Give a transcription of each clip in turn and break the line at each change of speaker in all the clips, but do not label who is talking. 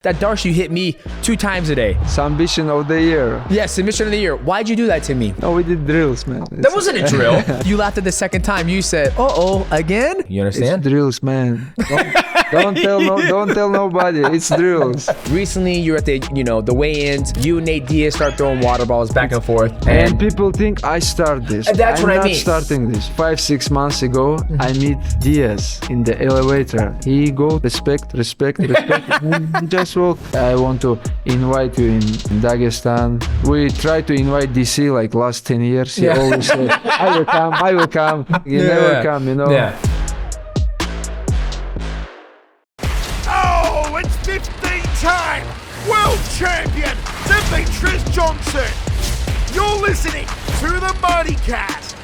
That Darced, you hit me 2 times a day.
Submission of the year.
Yes, submission of the year. Why'd you do that to me?
No, we did drills, man.
That wasn't a drill. You laughed at the second time. You said, "Uh-oh, again?" You understand?
It's drills, man. Don't tell nobody. It's drills.
Recently, you were at the weigh-ins. You and Nate Diaz start throwing water balls back and forth.
And people think I start this.
And that's what I mean.
I'm not starting this. 5-6 months ago, I meet Diaz in the elevator. He go, respect. Just walk. I want to invite you in Dagestan. We try to invite DC like last 10 years. He always say, I will come. He never come, you know.
Yeah.
Oh, it's 15-time world champion Demetrious Johnson. You're listening to the Mighty Cast.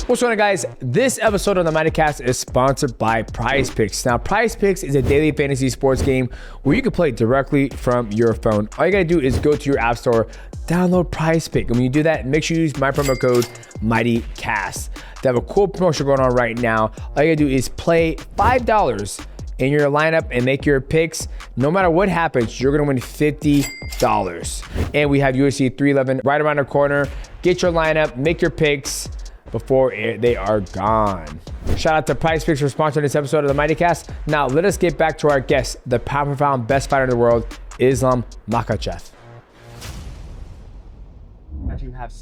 What's going on, guys? This episode of the Mighty Cast is sponsored by PrizePicks. Now, PrizePicks is a daily fantasy sports game where you can play directly from your phone. All you gotta do is go to your app store, download PrizePicks. And when you do that, make sure you use my promo code MightyCast. They have a cool promotion going on right now. All you gotta do is play $5 in your lineup and make your picks. No matter what happens, you're gonna win $50. And we have UFC 311 right around the corner. Get your lineup, make your picks before they are gone. Shout out to PrizePicks for sponsoring this episode of the Mighty Cast. Now let us get back to our guest, the pound for pound best fighter in the world, Islam Makhachev. You have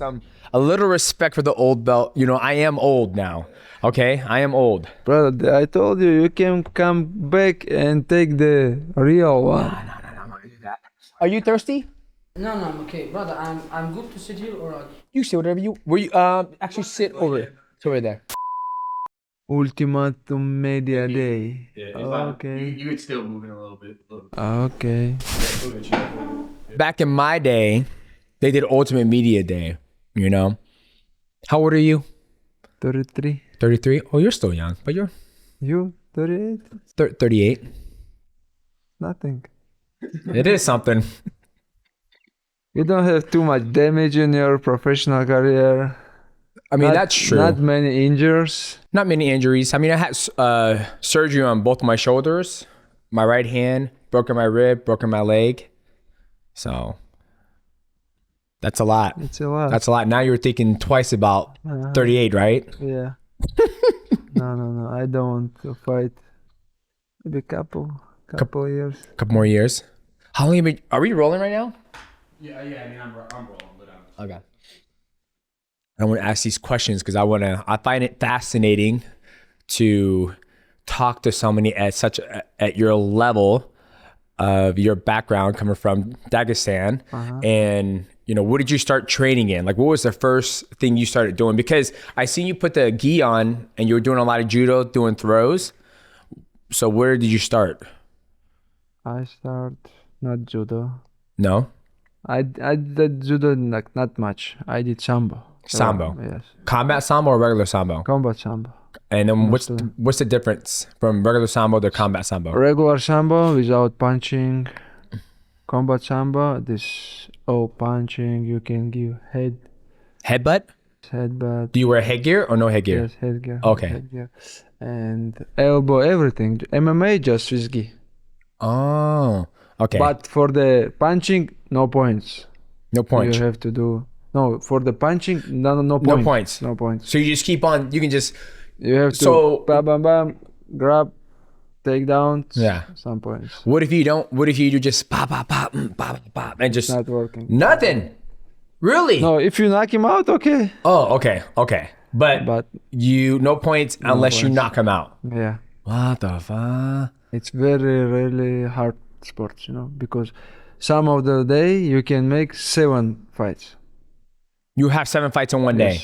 a little respect for the old belt. You know, I am old now. Okay, I am old.
Brother, I told you can come back and take the real one.
No, I'm not gonna do that. Are you thirsty?
No, I'm okay, brother. I'm good to sit here or not?
You sit whatever you. Were you actually sit over there?
Ultimatum Media Day.
Yeah,
okay.
You could still move in a little bit.
Okay.
Back in my day, they did Ultimate Media Day. You know, how old are you?
33.
33. Oh, you're still young, but you're.
You 38?
38.
Nothing.
It is something.
You don't have too much damage in your professional career.
I mean, that's true.
Not many injuries.
Not many injuries. I mean, I had surgery on both of my shoulders, my right hand, broken my rib, broken my leg. So that's a lot.
It's a lot.
That's a lot. Now you're thinking twice about 38, right?
Yeah. No. I don't want to fight. Maybe couple years.
Couple more years. How long have you been? Are we rolling right now?
Yeah. I mean, I'm rolling, but
Okay. I want to ask these questions because I find it fascinating to talk to somebody at your level of your background, coming from Dagestan. And what did you start training in? Like, what was the first thing you started doing? Because I seen you put the gi on and you were doing a lot of judo, doing throws. So where did you start?
I start not judo.
No.
I did judo not much. I did sambo.
Sambo.
Yes.
Combat sambo or regular sambo?
Combat sambo.
And then what's the difference from regular sambo to combat sambo?
Regular sambo without punching. Combat sambo, this punching. You can give
Headbutt?
Headbutt.
Do you wear headgear or no headgear?
Yes, headgear.
Okay.
Headgear. And elbow, everything. MMA just with gi.
Oh, okay.
But for the punching, no points.
No points.
You have to do for the punching, no points. No points.
So you just keep on. You can just.
You have to bam, grab, take down.
Yeah.
Some points.
What if you don't? What if you do just pop, and just
not working?
Nothing. Really?
No. If you knock him out, okay.
Oh, okay. But you no points unless you knock him out.
Yeah.
What the fuck?
It's very really hard sports, because some of the day you can make 7 fights.
You have 7 fights in one day.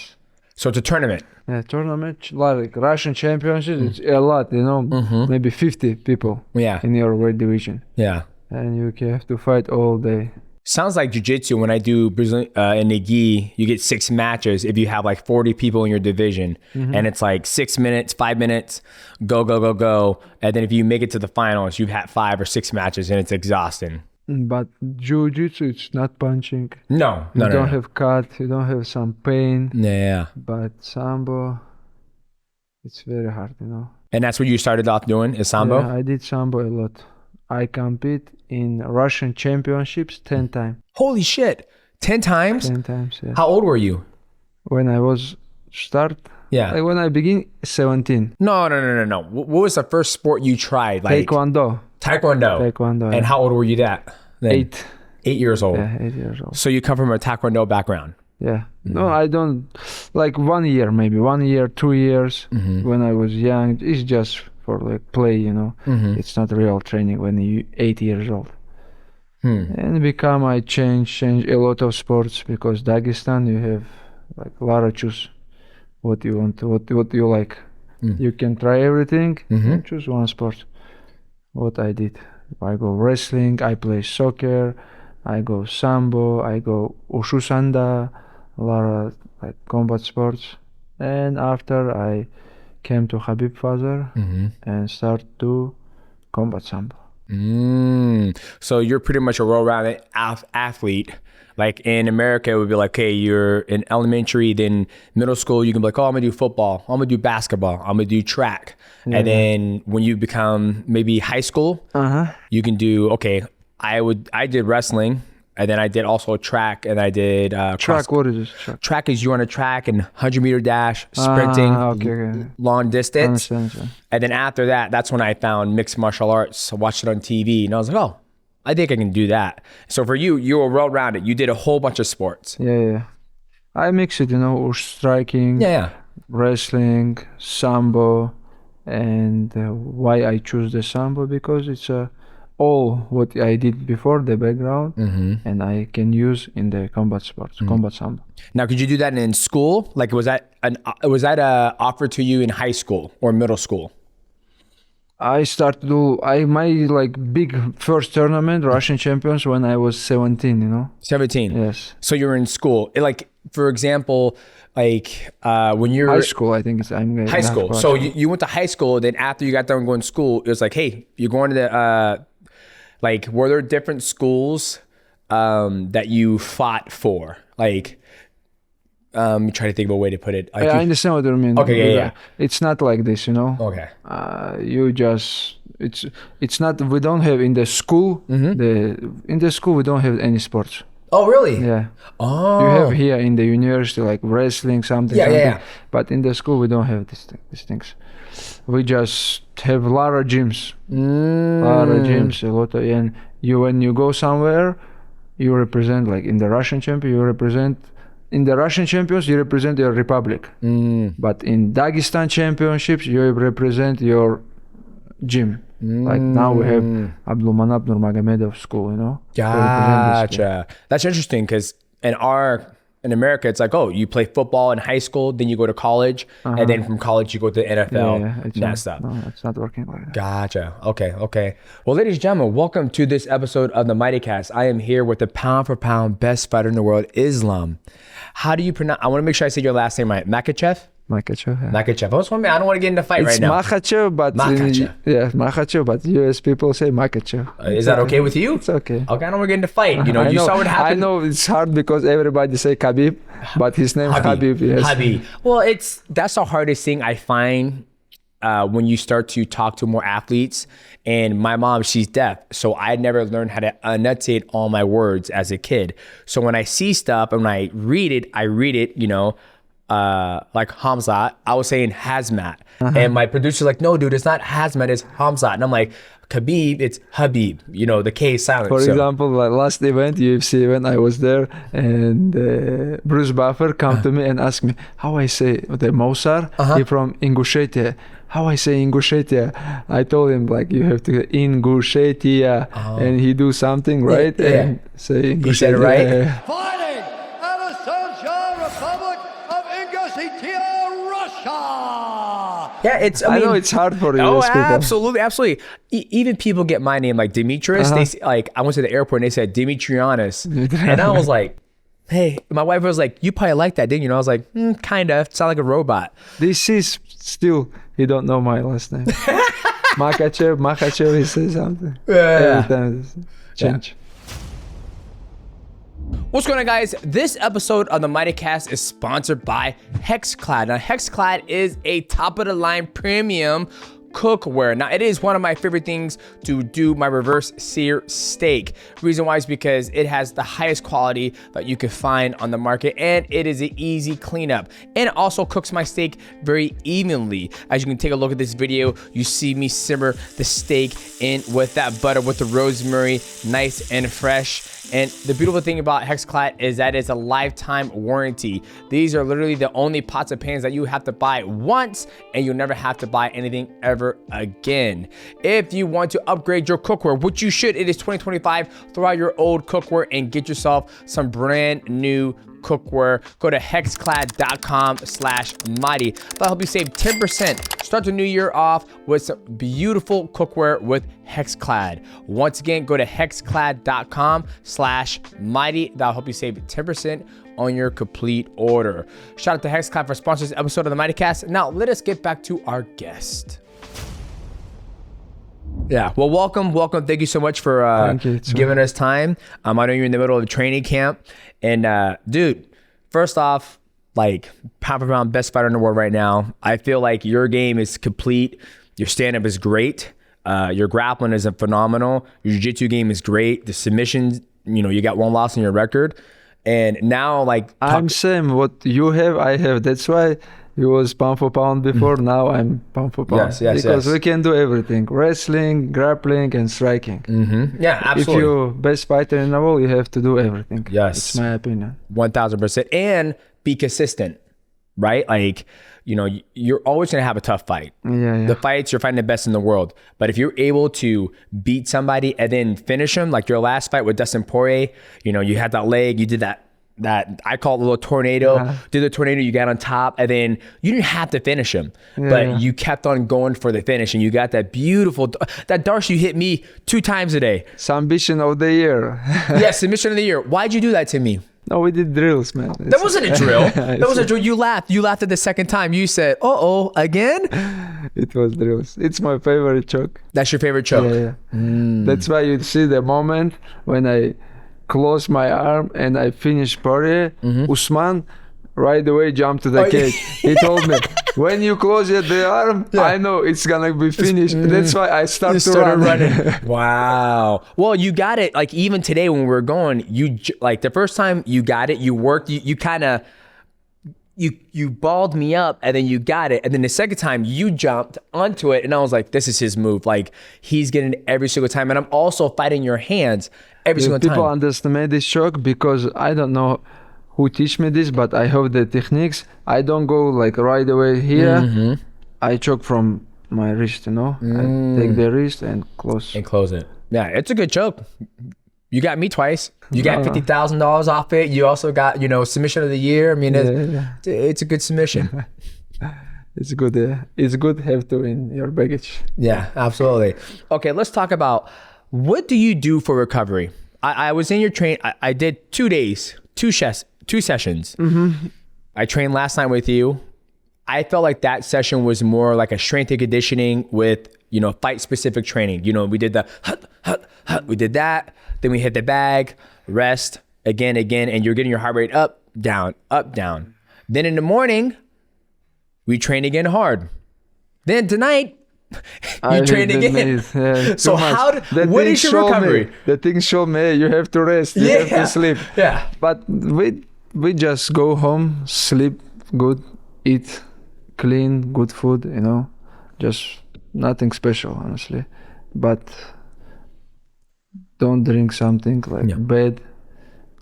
So it's a tournament.
Yeah, tournament like Russian championship. It's a lot, maybe 50 people.
Yeah.
In your weight division.
Yeah.
And you have to fight all day.
Sounds like jiu-jitsu. When I do Brazilian in the gi, you get 6 matches if you have like 40 people in your division. And it's like 6 minutes, 5 minutes, go. And then if you make it to the finals, you've had 5 or 6 matches and it's exhausting.
But jiu-jitsu, it's not punching.
No.
You don't have cut, you don't have some pain.
Yeah.
But sambo, it's very hard,
And that's what you started off doing, is Sambo?
Yeah, I did Sambo a lot. I compete in Russian championships 10 times.
Holy shit. 10 times?
10 times, yeah.
How old were you?
When I was start,
Yeah.
like when I begin, 17.
No. What was the first sport you tried? Like
Taekwondo.
Taekwondo.
Yeah.
And how old were you then?
8.
8 years old.
Yeah, 8 years old.
So you come from a Taekwondo background.
Yeah. No, I don't. Like 1 year, maybe 1 year, 2 years. When I was young, it's just for like play, you know. It's not real training when you 8 years old. And become I change a lot of sports because Dagestan you have like a lot of choose what you want, what you like. You can try everything. And choose one sport. What I did, I go wrestling, I play soccer, I go Sambo, I go Wushu Sanda, a lot of like combat sports. And after I came to Khabib father and start to combat Sambo.
So you're pretty much a well-rounded athlete. Like in America, it would be like, hey, you're in elementary, then middle school, you can be like, oh, I'm gonna do football, I'm gonna do basketball, I'm gonna do track. And then when you become maybe high school, you can do, okay, I did wrestling, and then I did also track, and I did
Track, what is this?
Track is you on a track and 100-meter dash, sprinting,
Okay.
long distance.
Understand.
And then after that, that's when I found mixed martial arts. I watched it on TV, and I was like, oh, I think I can do that. So for you, you were well-rounded. You did a whole bunch of sports.
Yeah. I mix it, you know, striking,
Yeah.
wrestling, Sambo, and why I choose the Sambo because it's all what I did before the background, and I can use in the combat sports, combat Sambo.
Now, could you do that in school? Like, was that a offer to you in high school or middle school?
I started to my like big first tournament, Russian champions, when I was 17, you know.
17.
Yes.
So you were in school. Like, for example, like when you're
High school, I think I'm
high school. So you went to high school. Then after you got done going to school, it was like, hey, you're going to the like, were there different schools that you fought for? Like, try to think of a way to put it. Like
I understand what you mean.
Okay, yeah.
It's not like this, you know.
Okay.
You just it's not. We don't have in the school. In the school we don't have any sports.
Oh, really?
Yeah.
Oh.
You have here in the university like wrestling something.
Yeah.
But in the school we don't have these things. We just have a lot of gyms. A lot of, and when you go somewhere, you represent like in the Russian champion. In the Russian champions, you represent your republic. But in Dagestan championships, you represent your gym. Like now we have Abdulmanap Nurmagomedov school, you know.
Gotcha. That's interesting because in America, it's like, oh, you play football in high school, then you go to college, and then from college you go to the NFL and that stuff.
No, it's not working like that.
Gotcha. Okay. Well, ladies and gentlemen, welcome to this episode of the Mighty Cast. I am here with the pound for pound best fighter in the world, Islam. How do you pronounce? I want to make sure I say your last name right. Makhachev.
Makhachev. Yeah.
Makhachev. I don't want to get into a fight right now.
Makhachev, but Makhachev, but US people say Makhachev.
Is that okay with you?
It's okay.
Okay, I don't want to get into a fight. You know, you saw what happened.
I know it's hard because everybody say Khabib, but his name is Khabib. Yes.
Khabib. Well, that's the hardest thing I find when you start to talk to more athletes. And my mom, she's deaf, so I never learned how to enunciate all my words as a kid. So when I see stuff and when I read it, you know, like Hamzat, I was saying hazmat. And my producer's like, no, dude, it's not hazmat, it's Hamzat. And I'm like, Khabib, it's Habib. You know, the K is silent.
For example, like last event, UFC event, I was there, and Bruce Buffer come to me and ask me how I say the Mosar. He from Ingushetia. How I say Ingushetia? I told him like you have to Ingushetia, and he do something right and say Ingushetia.
He said it right.
Fighting out of Social Republic of Ingushetia, Russia.
Yeah,
I know it's hard for you.
Oh, absolutely. Even people get my name like Demetrious. They say, like, I went to the airport and they said Demetrianus, and I was like, hey, my wife was like, you probably like that, didn't you? And I was like, kind of. Sound like a robot.
This is still, he don't know my last name. Makhachev, he says something. Every time change.
What's going on, guys? This episode of the Mighty Cast is sponsored by HEXCLAD. Now, HEXCLAD is a top-of-the-line premium cookware. Now, it is one of my favorite things to do my reverse sear steak. Reason why is because it has the highest quality that you can find on the market, and it is an easy cleanup. And it also cooks my steak very evenly. As you can take a look at this video, you see me simmer the steak in with that butter with the rosemary, nice and fresh. And the beautiful thing about HEXCLAD is that it's a lifetime warranty. These are literally the only pots and pans that you have to buy once, and you'll never have to buy anything ever again. If you want to upgrade your cookware, which you should, it is 2025, throw out your old cookware and get yourself some brand new cookware. Go to hexclad.com/mighty. That'll help you save 10%. Start the new year off with some beautiful cookware with HEXCLAD. Once again, go to hexclad.com/mighty. That'll help you save 10% on your complete order. Shout out to HEXCLAD for sponsoring this episode of the Mighty Cast. Now let us get back to our guest. Yeah, well, welcome. Thank you so much for giving us time. I know you're in the middle of training camp, and dude, first off, like pound for pound, best fighter in the world right now. I feel like your game is complete. Your stand-up is great. Your grappling is phenomenal. Your jiu-jitsu game is great. The submissions, you got one loss in your record, and now like
I'm same. What you have, I have. That's why. He was pound for pound before, now I'm pound for pound.
Yes.
Because we can do everything. Wrestling, grappling, and striking.
Yeah, absolutely.
If you're best fighter in the world, you have to do everything.
Yes.
It's my opinion.
1000%. And be consistent, right? Like, you're always going to have a tough fight.
Yeah.
The fights, you're fighting the best in the world. But if you're able to beat somebody and then finish them, like your last fight with Dustin Poirier, you had that leg, you did that I call it a little tornado. Did the tornado, you got on top, and then you didn't have to finish him, but you kept on going for the finish, and you got that beautiful, that Darced you hit me 2 times a day.
Submission of the year.
Yeah, submission of the year. Why'd you do that to me?
No, we did drills, man.
That wasn't a drill. That was a drill. You laughed. You laughed at the second time. You said, "Uh-oh, again?"
It was drills. It's my favorite choke.
That's your favorite choke?
Yeah. That's why you see the moment when I close my arm and I finish Poirier. Usman right away jumped to the cage. He told me, when you close the arm, I know it's gonna be finished. That's why I started running.
Wow. Well, you got it. Like even today when we were going, like the first time you got it, you worked, you kind of, you balled me up and then you got it. And then the second time you jumped onto it and I was like, this is his move. Like he's getting it every single time. And I'm also fighting your hands every single time.
People underestimate this choke because I don't know who teach me this, but I have the techniques. I don't go like right away here. I choke from my wrist, I take the wrist and close.
And close it. Yeah, it's a good choke. You got me twice. You got $50,000 off it. You also got, submission of the year. I mean, it's a good submission.
It's good. It's good to have to in your baggage.
Yeah, absolutely. Okay, let's talk about what do you do for recovery? I was in your train. I did 2 days, two sessions. I trained last night with you. I felt like that session was more like a strength and conditioning with, fight specific training. We did the we did that. Then we hit the bag, rest, again, and you're getting your heart rate up, down. Then in the morning, we train again hard. Then tonight, you train again. So what is your recovery?
The things show me you have to rest, you have to sleep.
Yeah.
But we just go home, sleep good, eat clean, good food, just nothing special, honestly. But don't drink something like bad.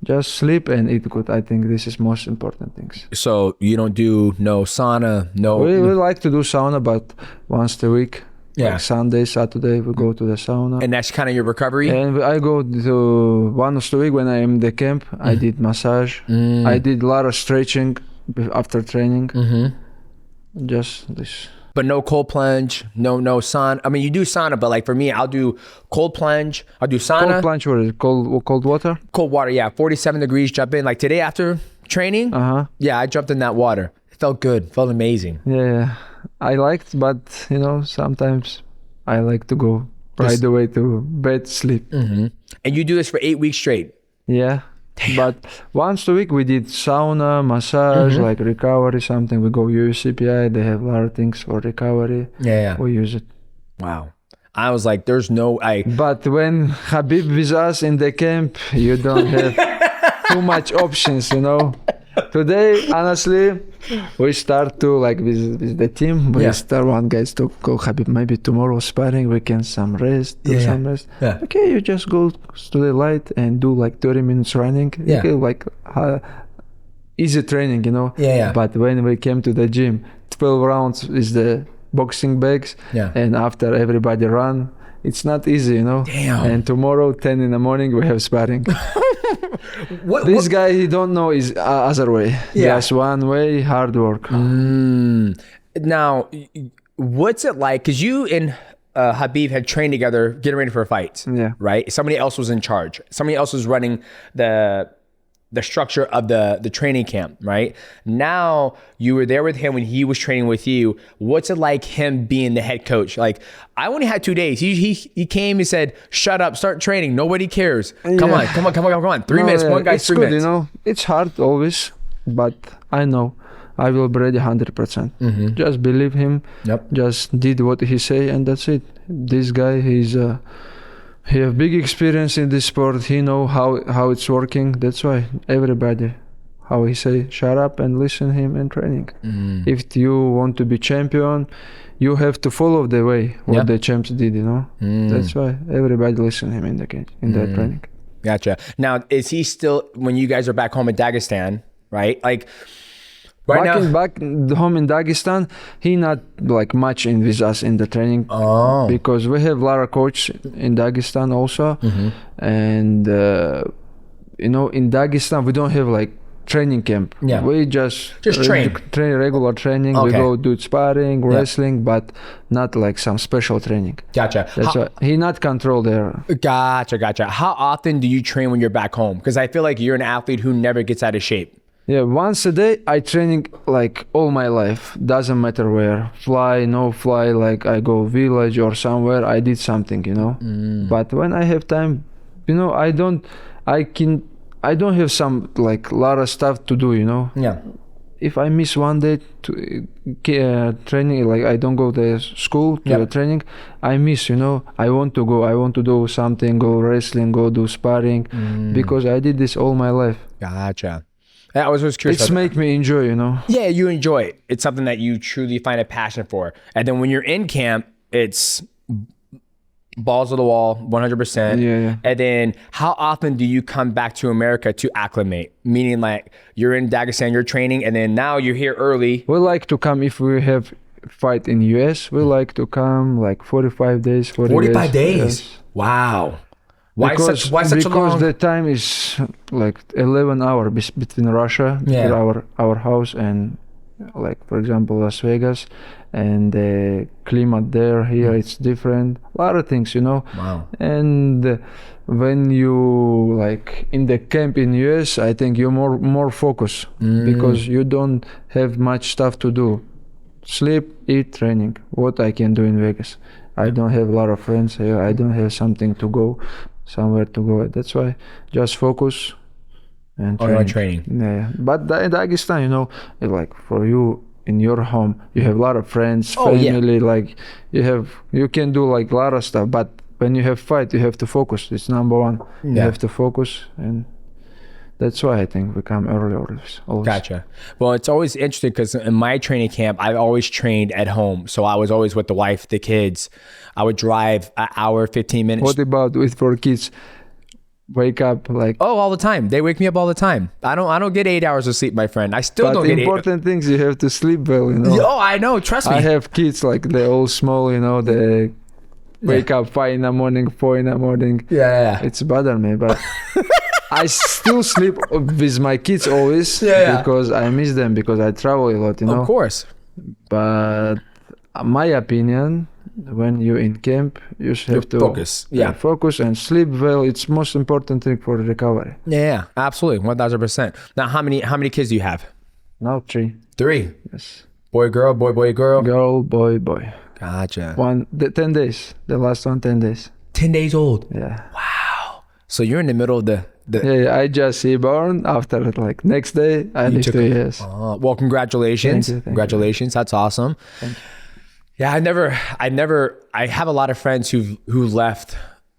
Just sleep and eat good. I think this is most important things.
So you don't do no sauna, no.
We like to do sauna, but once a week.
Yeah.
Like Sunday, Saturday, we go to the sauna.
And that's kind of your recovery?
And I go to once a week when I am in the camp. I did massage. I did a lot of stretching after training. Just this.
But no cold plunge, no sauna. I mean, you do sauna, but like for me, I'll do cold plunge. I'll do sauna.
Cold plunge, what is it? Cold water?
Cold water, yeah. 47 degrees, jump in. Like today after training, yeah, I jumped in that water. It felt good. It felt amazing.
Yeah, I liked, but sometimes I like to go right away to bed, sleep.
And you do this for 8 weeks straight?
Yeah. Damn. But once a week we did sauna, massage, like recovery, something. We go UFC PI. They have a lot of things for recovery.
Yeah.
We use it.
Wow. I was like, there's no,
But when Khabib with us in the camp, you don't have too much options, you know. Today, honestly, we start to like with the team. We start one guys to go Khabib. Maybe tomorrow sparring, we can some rest, some rest.
Yeah.
Okay, you just go to the light and do like 30 minutes running.
Yeah.
Okay, like easy training, you know.
Yeah.
But when we came to the gym, 12 rounds is the boxing bags.
Yeah.
And after everybody run, it's not easy, you know.
Damn.
And tomorrow, 10 in the morning, we have sparring. This guy, he don't know is other way.
Yeah.
Just one way, hard work.
Now, what's it like? Because you and Khabib had trained together, getting ready for a fight.
Yeah.
Right? Somebody else was in charge. Somebody else was running the structure of the training camp, right? Now you were there with him when he was training with you. What's it like him being the head coach? Like, I only had 2 days. He came, he said, shut up, start training. Nobody cares. Come on. 3 minutes. One guy's
it's
3
good,
minutes.
you know. It's hard always, but I know I will be ready 100%. Just believe him.
Yep.
Just did what he say, and that's it. This guy, he have big experience in this sport. He know how it's working. That's why everybody, how he say, shut up and listen him in training. If you want to be champion, you have to follow the way what the champs did, you know. That's why everybody listen him in the cage, in that training.
Gotcha. Now, is he still, when you guys are back home in Dagestan, right? Like,
back home in Dagestan, he not like much in with us in the training because we have a lot of coach in Dagestan also, and you know, in Dagestan we don't have like training camp.
Yeah.
We just
train
regular training.
Okay.
We go do sparring, wrestling, but not like some special training.
Gotcha.
That's why he not control there.
Gotcha. How often do you train when you're back home? Because I feel like you're an athlete who never gets out of shape.
Yeah, once a day I training like all my life. Doesn't matter where. Fly, no fly, like I go village or somewhere, I did something, you know. But when I have time, you know, I don't have some like lot of stuff to do, you know.
Yeah.
If I miss one day to training, like I don't go to school to the training, I miss, you know. I want to go, I want to do something, go wrestling, go do sparring, because I did this all my life.
Gotcha. I was just curious.
It's make me enjoy, you know.
Yeah, you enjoy it. It's something that you truly find a passion for. And then when you're in camp, it's balls to the wall, 100%.
Yeah.
And then how often do you come back to America to acclimate? Meaning like you're in Dagestan, you're training, and then now you're here early.
We like to come if we have fight in US. We like to come like 45 days.
45 days?
Yes.
Wow. Why such a long?
Because the time is like 11 hours between Russia, our house, and like for example Las Vegas, and the climate there here it's different. A lot of things, you know.
Wow.
And when you like in the camp in US, I think you're more focused because you don't have much stuff to do. Sleep, eat, training. What I can do in Vegas. I don't have a lot of friends here. I don't have something to go. Somewhere to go. That's why just focus and
training.
Yeah, but in Dagestan, you know, like for you in your home, you have a lot of friends, family. Like you can do like a lot of stuff. But when you have fight, you have to focus. It's number one. You have to focus, and that's why I think we come early always.
Gotcha. Well, it's always interesting because in my training camp, I've always trained at home. So I was always with the wife, the kids. I would drive an hour, 15 minutes.
What about with for kids? Wake up like
all the time. They wake me up all the time. I don't get 8 hours of sleep, my friend. I still don't get 8 hours.
Important things you have to sleep well, you know.
Oh, I know. Trust me.
I have kids like they're all small, you know. They wake up 5 in the morning, 4 in the morning.
Yeah.
It's bother me, but I still sleep with my kids always because I miss them because I travel a lot, you know.
Of course.
But my opinion, when you're in camp, you should have to
focus.
Focus and sleep well. It's most important thing for recovery.
Yeah, absolutely, 1000%. Now, how many kids do you have?
Now 3.
3.
Yes.
Boy, girl, boy, girl.
Girl, boy.
Gotcha.
10 days. The last one 10 days.
10 days old.
Yeah.
Wow. So you're in the middle of the.
Yeah, I just see born. After like next day, I need 2 years.
Well, congratulations.
Thank you.
Congratulations. That's awesome.
Thank you.
Yeah, I have a lot of friends who left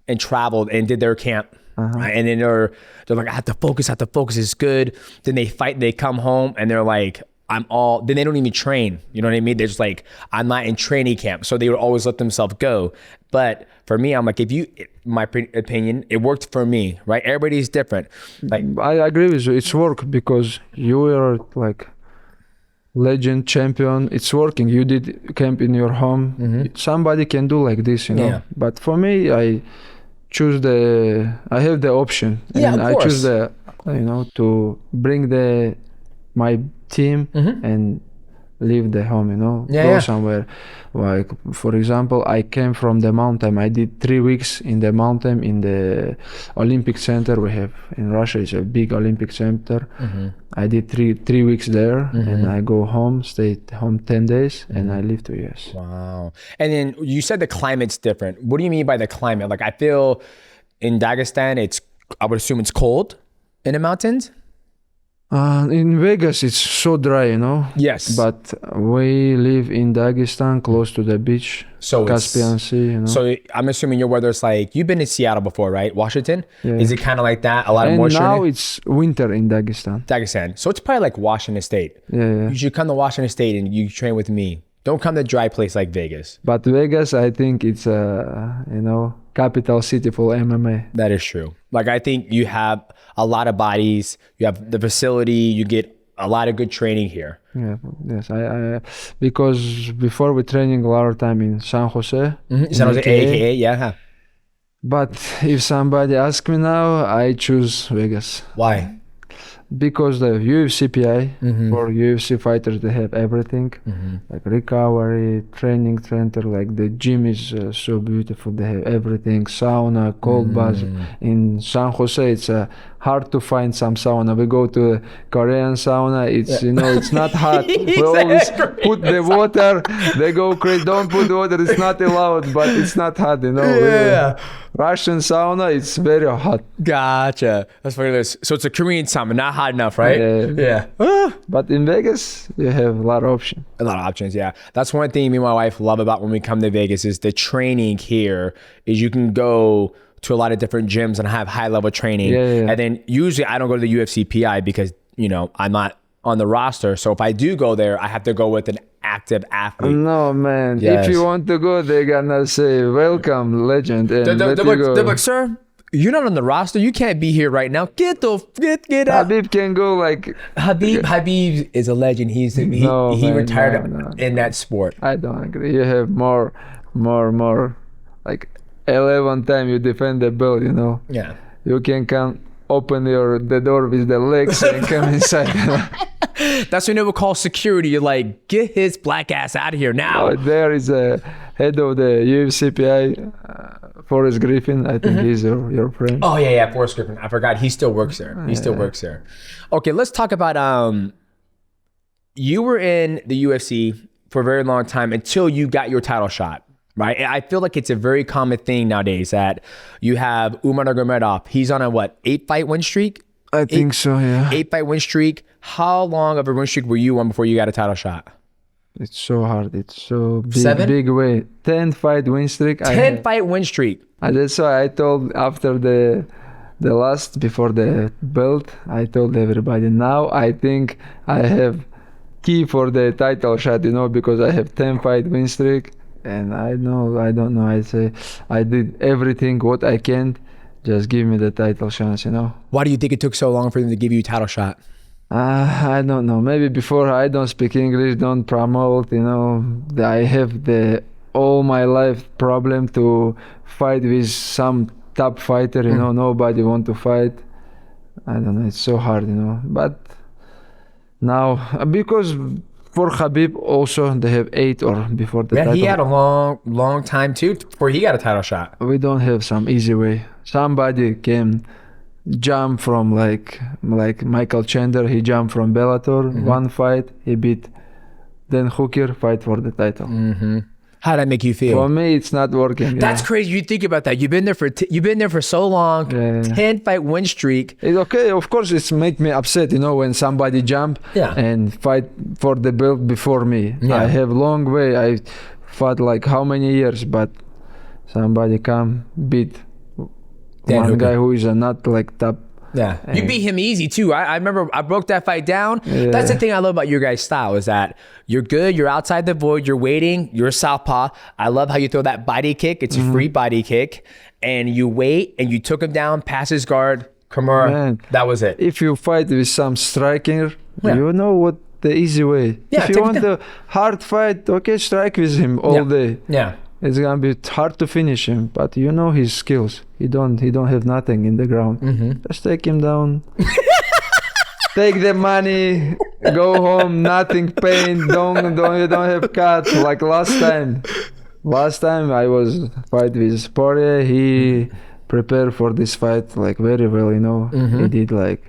and traveled and did their camp. Right? And then they're like, I have to focus, it's good. Then they fight, they come home and they're like, then they don't even train. You know what I mean? They're just like, I'm not in training camp. So they would always let themselves go. But for me, I'm like, my opinion, it worked for me, right? Everybody's different. Like,
I agree with you. It's work because you are like legend champion. It's working. You did camp in your home. Somebody can do like this, you know.
Yeah.
But for me, I have the option.
Yeah,
and
of
I
course.
choose to bring my team and leave the home, go somewhere. Like, for example, I came from the mountain. I did 3 weeks in the mountain in the Olympic Center we have in Russia. It's a big Olympic Center. I did three weeks there, and I go home, stay home 10 days, and I leave to US.
wow. And then you said the climate's different. What do you mean by the climate? Like, I feel in Dagestan, I would assume it's cold in the mountains.
In Vegas, it's so dry,
Yes.
But we live in Dagestan, close to the beach,
So
Caspian Sea,
So I'm assuming your weather's like, you've been in Seattle before, right? Washington?
Yeah.
Is it kind of like that? A lot of
And
moisture?
now it's winter in Dagestan.
Dagestan. So it's probably like Washington State.
Yeah.
You should come to Washington State and you train with me. Don't come to a dry place like Vegas.
But Vegas, I think it's capital city for MMA.
That is true. Like, I think you have a lot of bodies. You have the facility. You get a lot of good training here.
Yeah, yes. I because before we training a lot of time in San Jose.
San Jose, AKA, yeah.
But if somebody asks me now, I choose Vegas.
Why?
Because the UFC PI for UFC fighters, they have everything, like recovery, training center, like the gym is so beautiful. They have everything, sauna, cold bath. In San Jose, it's hard to find some sauna. We go to a Korean sauna. It's it's not hot. We always put the water. They go crazy. Don't put water. It's not allowed, but it's not hot.
Yeah.
Russian sauna, it's very hot.
Gotcha. That's funny. So it's a Korean sauna, not hot enough, right?
Yeah.
Ah.
But in Vegas, you have a lot of options.
A lot of options, yeah. That's one thing me and my wife love about when we come to Vegas is the training here is you can go to a lot of different gyms and have high level training.
Yeah.
And then usually I don't go to the UFC PI because, I'm not on the roster. So if I do go there, I have to go with an active athlete.
No, man.
Yes.
If you want to go, they're gonna say, welcome, legend. And
They're
let you go.
like, sir, you're not on the roster. You can't be here right now. Get out.
Khabib can go like...
Khabib is a legend. He retired in that sport.
I don't agree. You have more, like 11 times you defend the belt,
Yeah.
You can come open the door with the legs and come inside.
That's when they would call security. You're like, get his black ass out of here now.
Oh, there is a head of the UFC PI, Forrest Griffin. I think he's your friend.
Oh yeah, Forrest Griffin. I forgot. He still works there. He still works there. Okay, let's talk about you were in the UFC for a very long time until you got your title shot. Right, I feel like it's a very common thing nowadays that you have Umar Nurmagomedov. He's on a 8-fight win streak.
I think so, yeah.
8-fight win streak. How long of a win streak were you on before you got a title shot?
It's so hard. It's so big,
7?
big way. 10-fight win streak.
10-fight win streak.
And that's why I told after the last, before the belt, I told everybody, now I think I have key for the title shot, because I have 10-fight win streak. And I don't know. I say I did everything what I can. Just give me the title chance,
Why do you think it took so long for them to give you a title shot?
I don't know. Maybe before I don't speak English, don't promote. I have all my life problem to fight with some top fighter. Nobody want to fight. I don't know. It's so hard, But now because. For Khabib, also, they have 8 or before the title.
He had a long time too before he got a title shot.
We don't have some easy way. Somebody can jump from like Michael Chandler. He jumped from Bellator, one fight, he beat Dan Hooker, fight for the title.
How'd that make you feel?
For me, it's not working.
That's crazy. You think about that. You've been there for so long. 10-fight win streak.
It's okay. Of course, it's make me upset. When somebody jump and fight for the belt before me.
Yeah.
I have long way. I fought like how many years, but somebody come beat one guy who is not like top.
Yeah, you beat him easy too. I remember I broke that fight down.
Yeah.
That's the thing I love about your guys' style is that you're good, you're outside the void, you're waiting, you're a southpaw. I love how you throw that body kick. It's a free body kick. And you wait and you took him down, past his guard, Kimura.
Man,
that was it.
If you fight with some striker, you know what the easy way.
Yeah,
if you want a hard fight, okay, strike with him all day.
Yeah.
It's gonna be hard to finish him, but you know his skills. He don't have nothing in the ground. Just take him down. Take the money, go home, nothing pain. You don't have cut like last time. Last time I was fight with Poirier. He prepared for this fight like very well. You know, he did like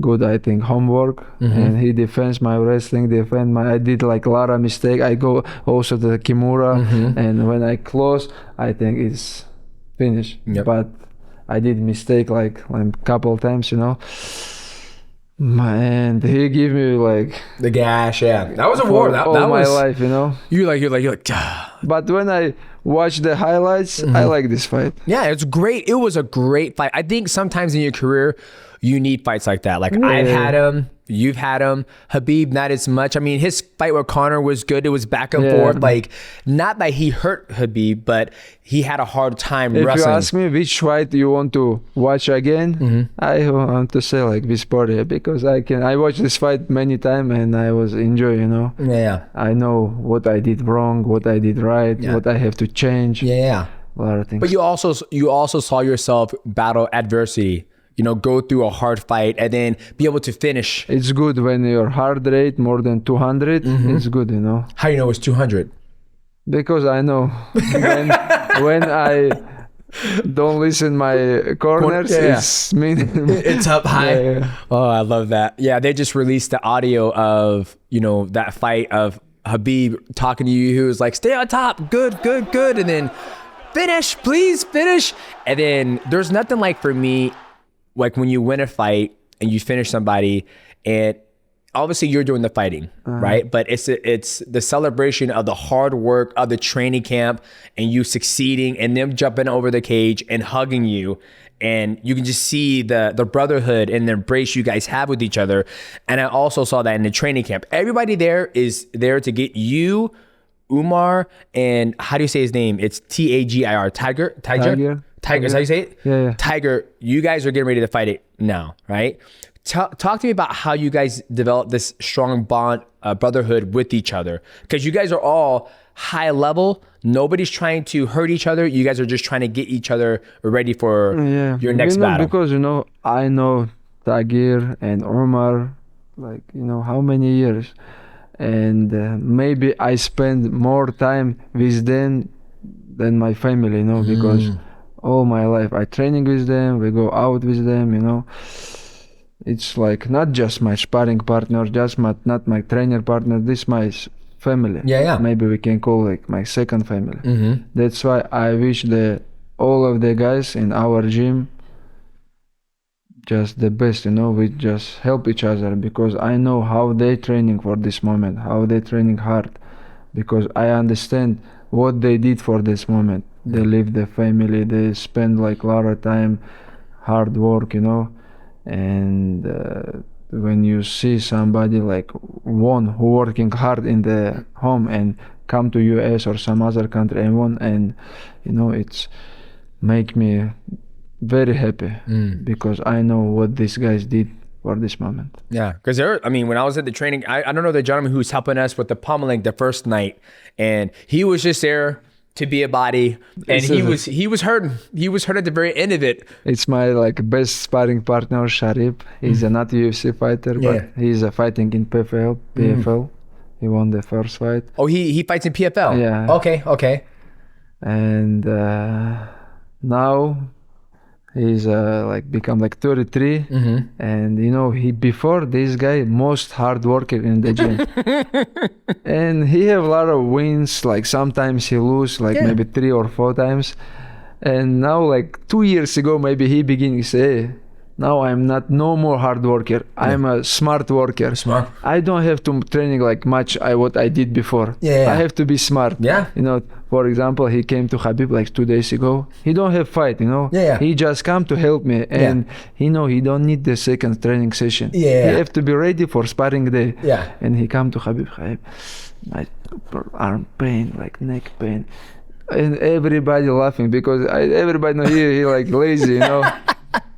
good, I think, homework, and he defends my wrestling, I did like a lot of mistake. I go also to the Kimura, and when I close, I think it's finished. But I did mistake like a couple times, you know. Man, he gave me like
the gash. Yeah, that was a war. That
all my
was
life, you know.
You're like.
But when I watch the highlights, I like this fight.
Yeah, it's great. It was a great fight. I think sometimes in your career, you need fights like that. Like I've had him, you've had him. Khabib, not as much. I mean, his fight with Conor was good. It was back and forth. Like, not that he hurt Khabib, but he had a hard time wrestling.
If you ask me which fight you want to watch again, I want to say like this Poirier, because I watched this fight many times and I was enjoying, you know.
Yeah.
I know what I did wrong, what I did right, what I have to change.
Yeah.
A lot of things.
But you also saw yourself battle adversity. You know, go through a hard fight and then be able to finish.
It's good when your heart rate more than 200. It's good, you know.
How do you know it's 200?
Because I know when I don't listen my corners, it's mean.
It's up high.
Yeah.
Oh, I love that. Yeah, they just released the audio of, you know, that fight of Khabib talking to you. Who was like, stay on top. Good. And then finish, please finish. And then there's nothing like for me, like when you win a fight and you finish somebody, and obviously you're doing the fighting, right? But it's the celebration of the hard work of the training camp and you succeeding and them jumping over the cage and hugging you. And you can just see the brotherhood and the embrace you guys have with each other. And I also saw that in the training camp. Everybody there is there to get you, Umar, and how do you say his name? It's Tagir. Tiger, is that how you say it?
Yeah.
Tiger, you guys are getting ready to fight it now, right? Talk to me about how you guys developed this strong bond, brotherhood with each other. Because you guys are all high level. Nobody's trying to hurt each other. You guys are just trying to get each other ready for your next battle.
Because, you know, I know Tagir and Umar, like, you know, how many years. And maybe I spend more time with them than my family, you know, because all my life I training with them, we go out with them, you know. It's like not just my sparring partner, not my trainer partner, this my family.
Yeah.
Maybe we can call like my second family. That's why I wish all of the guys in our gym just the best, you know. We just help each other, because I know how they training for this moment, how they training hard, because I understand what they did for this moment. They leave the family, they spend like a lot of time, hard work, you know. And when you see somebody like one who working hard in the home and come to US or some other country and won, and you know, it's make me very happy, because I know what these guys did for this moment. Yeah,
because when I was at the training, I don't know the gentleman who's helping us with the pummeling the first night, and he was just there to be a body, and he was hurting. He was hurt at the very end of it.
It's my like best sparring partner, Sharif. He's not a UFC fighter, but he's fighting in PFL. He won the first fight.
Oh, he fights in PFL?
Yeah.
Okay.
And now he's like become like 33, and you know, he before this guy most hard worker in the gym, and he have a lot of wins. Like sometimes he lose like maybe 3 or 4 times, and now like 2 years ago maybe he beginning to say, Now I'm not no more hard worker. I'm a smart worker.
Smart.
I don't have to training like much what I did before.
Yeah.
I have to be smart.
Yeah.
You know, for example, he came to Khabib like 2 days ago. He don't have fight, you know.
Yeah.
He just come to help me, and he don't need the second training session.
Yeah.
He have to be ready for sparring day.
Yeah.
And he come to Khabib, my arm pain, like neck pain, and everybody laughing because everybody know he like lazy, you know.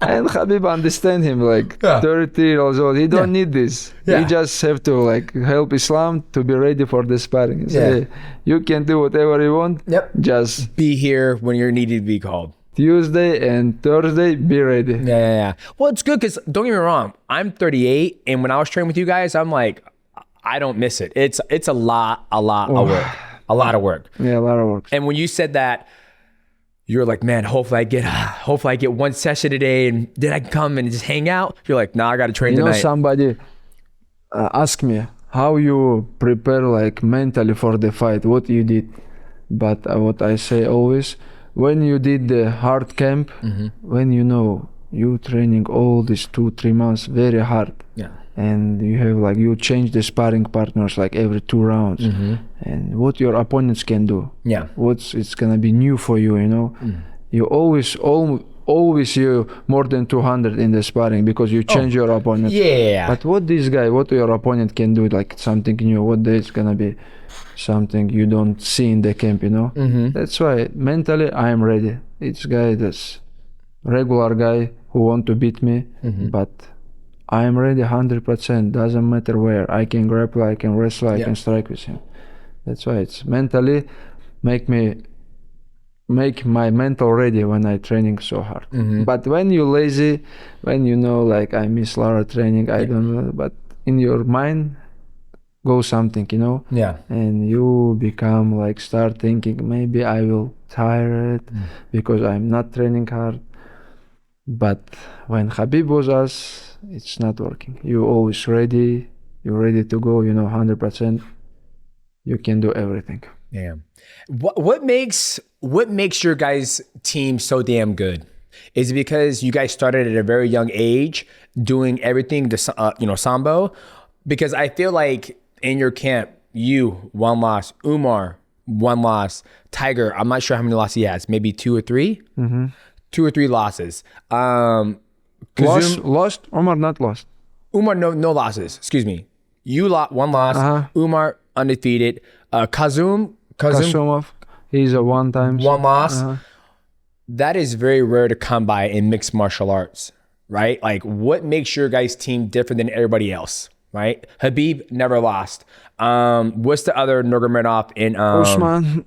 And Khabib understand him, like 30 years old. He don't need this.
Yeah.
He just have to like help Islam to be ready for the sparring. He say, hey, you can do whatever you want.
Yep.
Just
Be here when you're needed to be called.
Tuesday and Thursday, be ready.
Yeah. Well, it's good because don't get me wrong. I'm 38, and when I was training with you guys, I'm like, I don't miss it. It's a lot of work. A lot of work.
Yeah, a lot of work.
And when you said that, you're like, man, hopefully I get one session a day, and then I can come and just hang out. You're like, nah, I got to train
You know,
tonight.
somebody asked me how you prepare like mentally for the fight, what you did. But what I say always, when you did the hard camp, when you know you training all these 2-3 months very hard, and you have like you change the sparring partners like every 2 rounds, and what your opponents can do, it's gonna be new for you, you know. You always you more than 200 in the sparring because you change your opponent. But what your opponent can do, like something new, what is gonna be something you don't see in the camp, you know. That's why mentally I am ready. It's guy that's regular guy who want to beat me, but I am ready 100%. Doesn't matter where. I can grapple, I can wrestle, I can strike with him. That's why it's mentally make my mental ready when I training so hard. But when you lazy, when you know like I miss a lot of training, I don't know, but in your mind go something, you know. And you become like start thinking maybe I will tired because I'm not training hard. But when Khabib was us, it's not working. You always ready. You're ready to go. You know, 100%. You can do everything.
Yeah. What makes your guys' team so damn good? Is it because you guys started at a very young age doing everything to Sambo? Because I feel like in your camp, you 1 loss, Umar 1 loss, Tiger. I'm not sure how many losses he has. Maybe 2 or 3. 2 or 3 losses.
Lost? Umar not lost.
Umar no losses. Excuse me. You 1 loss. Umar undefeated.
Kasumov, he's a 1 time.
1 loss. That is very rare to come by in mixed martial arts, right? Like, what makes your guys' team different than everybody else, right? Khabib never lost. What's the other Nurmagomedov in
Usman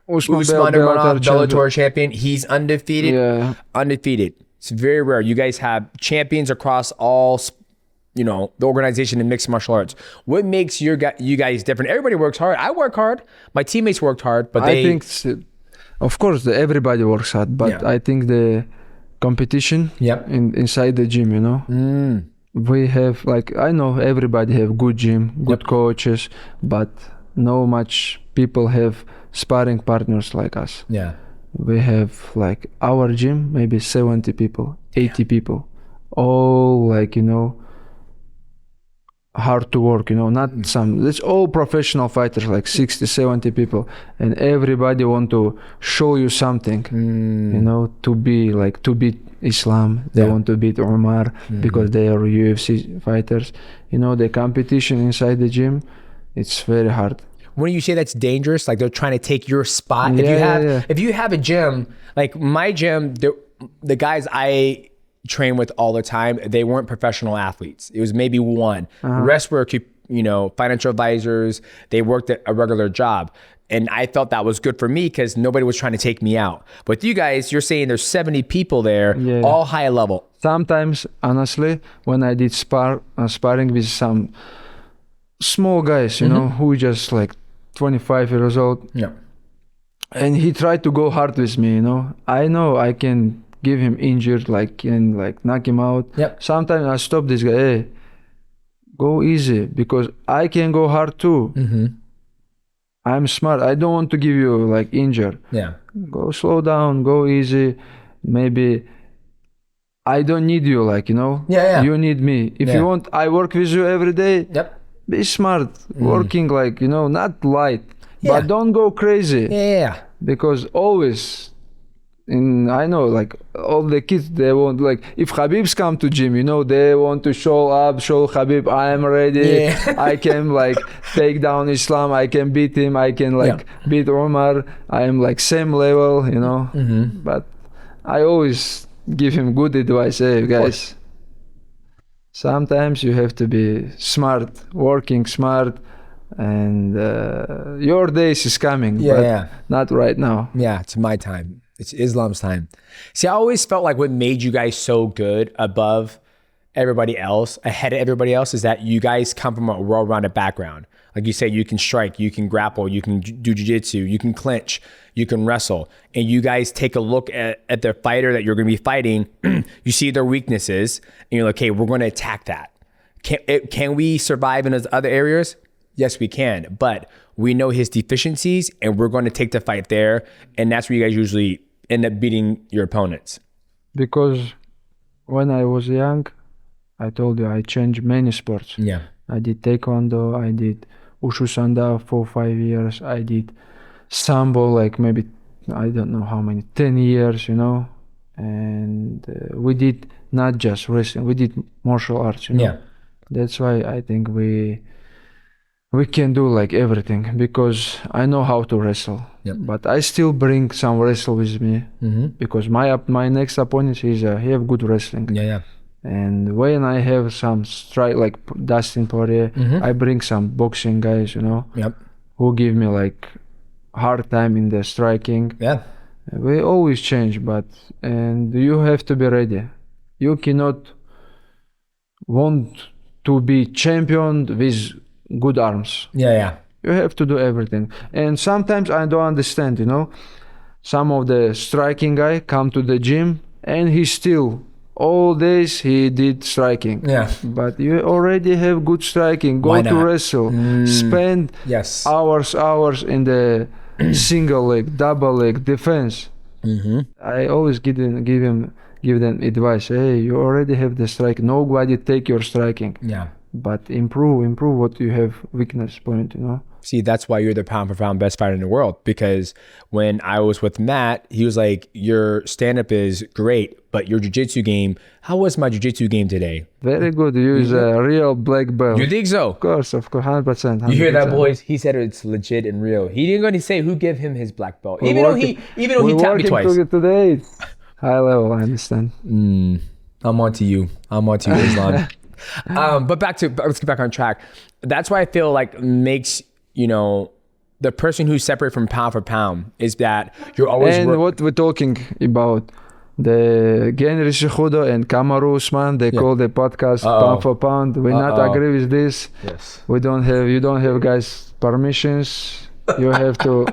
Nurmagomedov, Bellator champion. He's undefeated.
Yeah.
Undefeated. It's very rare. You guys have champions across all, the organization in mixed martial arts. What makes you guys different? Everybody works hard. I work hard. My teammates worked hard, but
I think, of course, everybody works hard, but I think the competition inside the gym, you know. We have I know everybody have good gym, good coaches, but no much people have sparring partners like us. We have like our gym, maybe 70 people, 80 people, all hard to work, not some, it's all professional fighters, like 60, 70 people, and everybody want to show you something, to beat Islam. They want to beat Umar because they are UFC fighters. The competition inside the gym, it's very hard.
When you say that's dangerous, like they're trying to take your spot. If you have a gym, like my gym, the guys I train with all the time, they weren't professional athletes. It was maybe one. The rest were, financial advisors. They worked at a regular job. And I felt that was good for me because nobody was trying to take me out. But you guys, you're saying there's 70 people there, all high level.
Sometimes, honestly, when I did sparring with some small guys, who just like 25 years old, and he tried to go hard with me, I know I can give him injured, can knock him out. Sometimes I stop this guy, hey, go easy, because I can go hard too. I'm smart. I don't want to give you injured. Go slow down, go easy. Maybe I don't need you, like, you know.
Yeah.
You need me. If you want, I work with you every day.
Yep.
Be smart, working like, you know, not light,
Yeah.
but don't go crazy.
Yeah.
Because always, I know, like, all the kids, they want, like, if Khabibs come to gym, you know, they want to show Khabib, I am ready.
Yeah.
I can, like, take down Islam. I can beat him. I can, like, beat Umar. I am, like, same level, you know. But I always give him good advice. Hey, guys, sometimes you have to be smart, working smart, and your days is coming, but not right now.
Yeah, it's my time. It's Islam's time. See, I always felt like what made you guys so good above everybody else, ahead of everybody else, is that you guys come from a well-rounded background. Like you say, you can strike, you can grapple, you can do jiu-jitsu, you can clinch, you can wrestle. And you guys take a look at the fighter that you're going to be fighting, you see their weaknesses, and you're like, okay, we're going to attack that. Can we survive in those other areas? Yes, we can. But we know his deficiencies, and we're going to take the fight there. And that's where you guys usually end up beating your opponents.
Because when I was young, I told you I changed many sports.
Yeah.
I did taekwondo, I did wushu sanda for 5 years, I did sambo, like maybe, I don't know how many, 10 years, you know. And we did not just wrestling, we did martial arts, you know.
Yeah.
That's why I think we can do like everything, because I know how to wrestle.
Yep.
But I still bring some wrestle with me, because my next opponent he have good wrestling.
Yeah.
And when I have some strike, like Dustin Poirier, I bring some boxing guys, you know, who give me like hard time in the striking.
Yeah.
We always change, and you have to be ready. You cannot want to be champion with good arms.
Yeah.
You have to do everything. And sometimes I don't understand, you know. Some of the striking guy come to the gym and he still all days he did striking.
Yeah.
But you already have good striking. Go
Why
to
not?
wrestle. Spend hours in the single leg, double leg defense. I always give them advice. Hey, you already have the strike. Nobody take your striking.
Yeah.
But improve what you have weakness point, you know.
See, that's why you're the pound for pound best fighter in the world. Because when I was with Matt, he was like, your stand-up is great, but your jiu-jitsu game, how was my jiu-jitsu game today?
Very good. Use a real black belt.
You think so?
Of course, 100%.
You hear that, boys? He said it's legit and real. He didn't go to say who gave him his black belt. Even though he tapped me twice.
Today. High level, I understand.
I'm on to you, Islam. But let's get back on track. That's why I feel like makes, you know, the person who's separate from pound for pound is that you're always.
And what we're talking about, the Genry Cejudo and Kamaru Usman, they call the podcast pound for pound. We not agree with this.
Yes.
You don't have guys permissions. You have to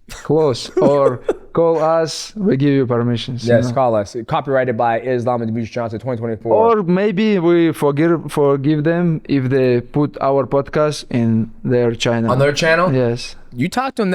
close or call us. We give you permissions.
Yes,
you know?
call us. Copyrighted by Islam and Demetrious Johnson, 2024.
Or maybe we forgive them if they put our podcast in their channel.
On their channel?
Yes.
You talk to them.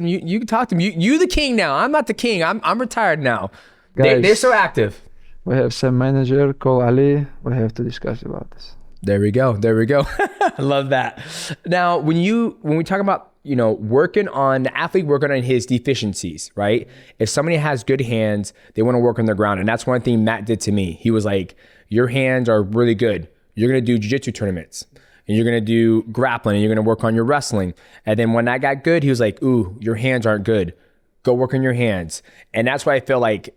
You can talk to them. You the king now. I'm not the king. I'm retired now.
Guys,
They're so active.
We have some manager, call Ali. We have to discuss about this.
There we go. I love that. Now, when we talk about, you know, working on the athlete, working on his deficiencies, right? If somebody has good hands, they want to work on their ground. And that's one thing Matt did to me. He was like, your hands are really good. You're going to do jiu-jitsu tournaments and you're going to do grappling and you're going to work on your wrestling. And then when I got good, he was like, ooh, your hands aren't good. Go work on your hands. And that's why I feel like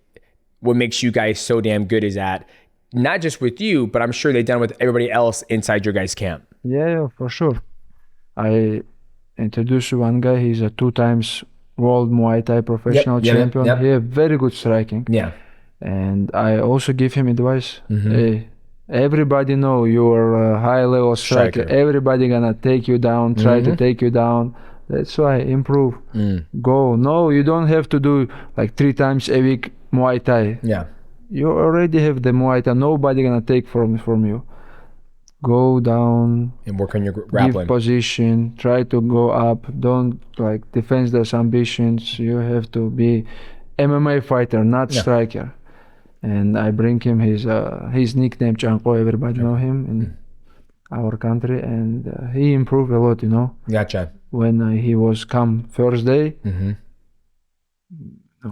what makes you guys so damn good is that not just with you, but I'm sure they've done with everybody else inside your guys' camp.
Yeah, for sure. I introduced one guy. He's a 2 times world Muay Thai professional champion. He has very good striking.
Yeah.
And I also give him advice. Hey, everybody know you're a high level striker. Everybody gonna take you down, try to take you down. That's why improve. Go. No, you don't have to do like 3 times a week Muay Thai.
Yeah.
You already have the Muay Thai. Nobody gonna take from you. Go down
and work on your grappling.
Give position. Try to go up. Don't like defense those ambitions. You have to be MMA fighter, not striker. and I bring him his nickname Chanko. Everybody know him in our country, and he improved a lot.
Gotcha.
When he was come first day,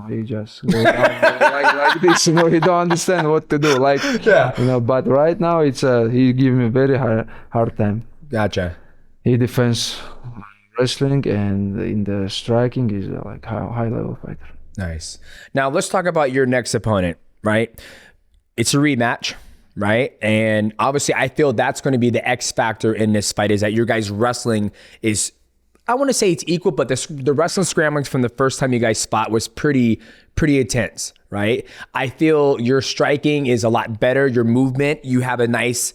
he just go down like this. He don't understand what to do. But right now it's he give me very hard time.
Gotcha.
He defends wrestling, and in the striking is like high level fighter.
Nice. Now let's talk about your next opponent, right? It's a rematch, right? And obviously I feel that's going to be the X factor in this fight, is that your guys' wrestling is, I want to say it's equal, but the wrestling scramblings from the first time you guys fought was pretty intense, right? I feel your striking is a lot better. Your movement, you have a nice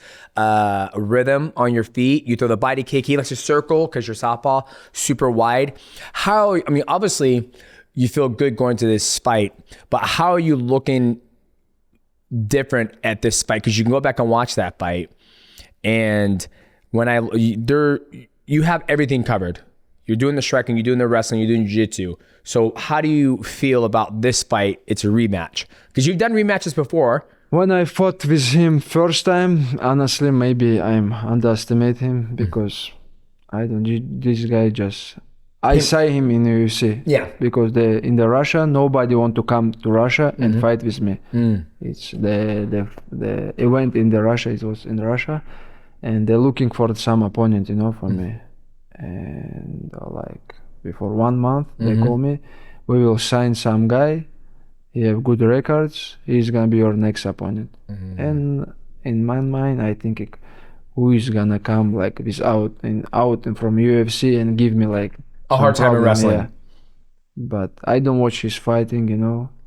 rhythm on your feet. You throw the body kick. He likes to circle because you're southpaw, super wide. Obviously you feel good going to this fight, but how are you looking different at this fight? Because you can go back and watch that fight, and you have everything covered. You're doing the striking, you're doing the wrestling, you're doing jiu-jitsu. So how do you feel about this fight? It's a rematch. Because you've done rematches before.
When I fought with him first time, honestly, maybe I'm underestimate him, because this guy I saw him in UFC.
Yeah.
Because in the Russia, nobody want to come to Russia and fight with me. It's the event in the Russia, it was in Russia, and they're looking for some opponent, for me. And before 1 month, they call me, we will sign some guy, he have good records, he's gonna be your next opponent. And in my mind, I think who is gonna come out and from UFC and give me
A hard time in wrestling.
Yeah. But I don't watch his fighting,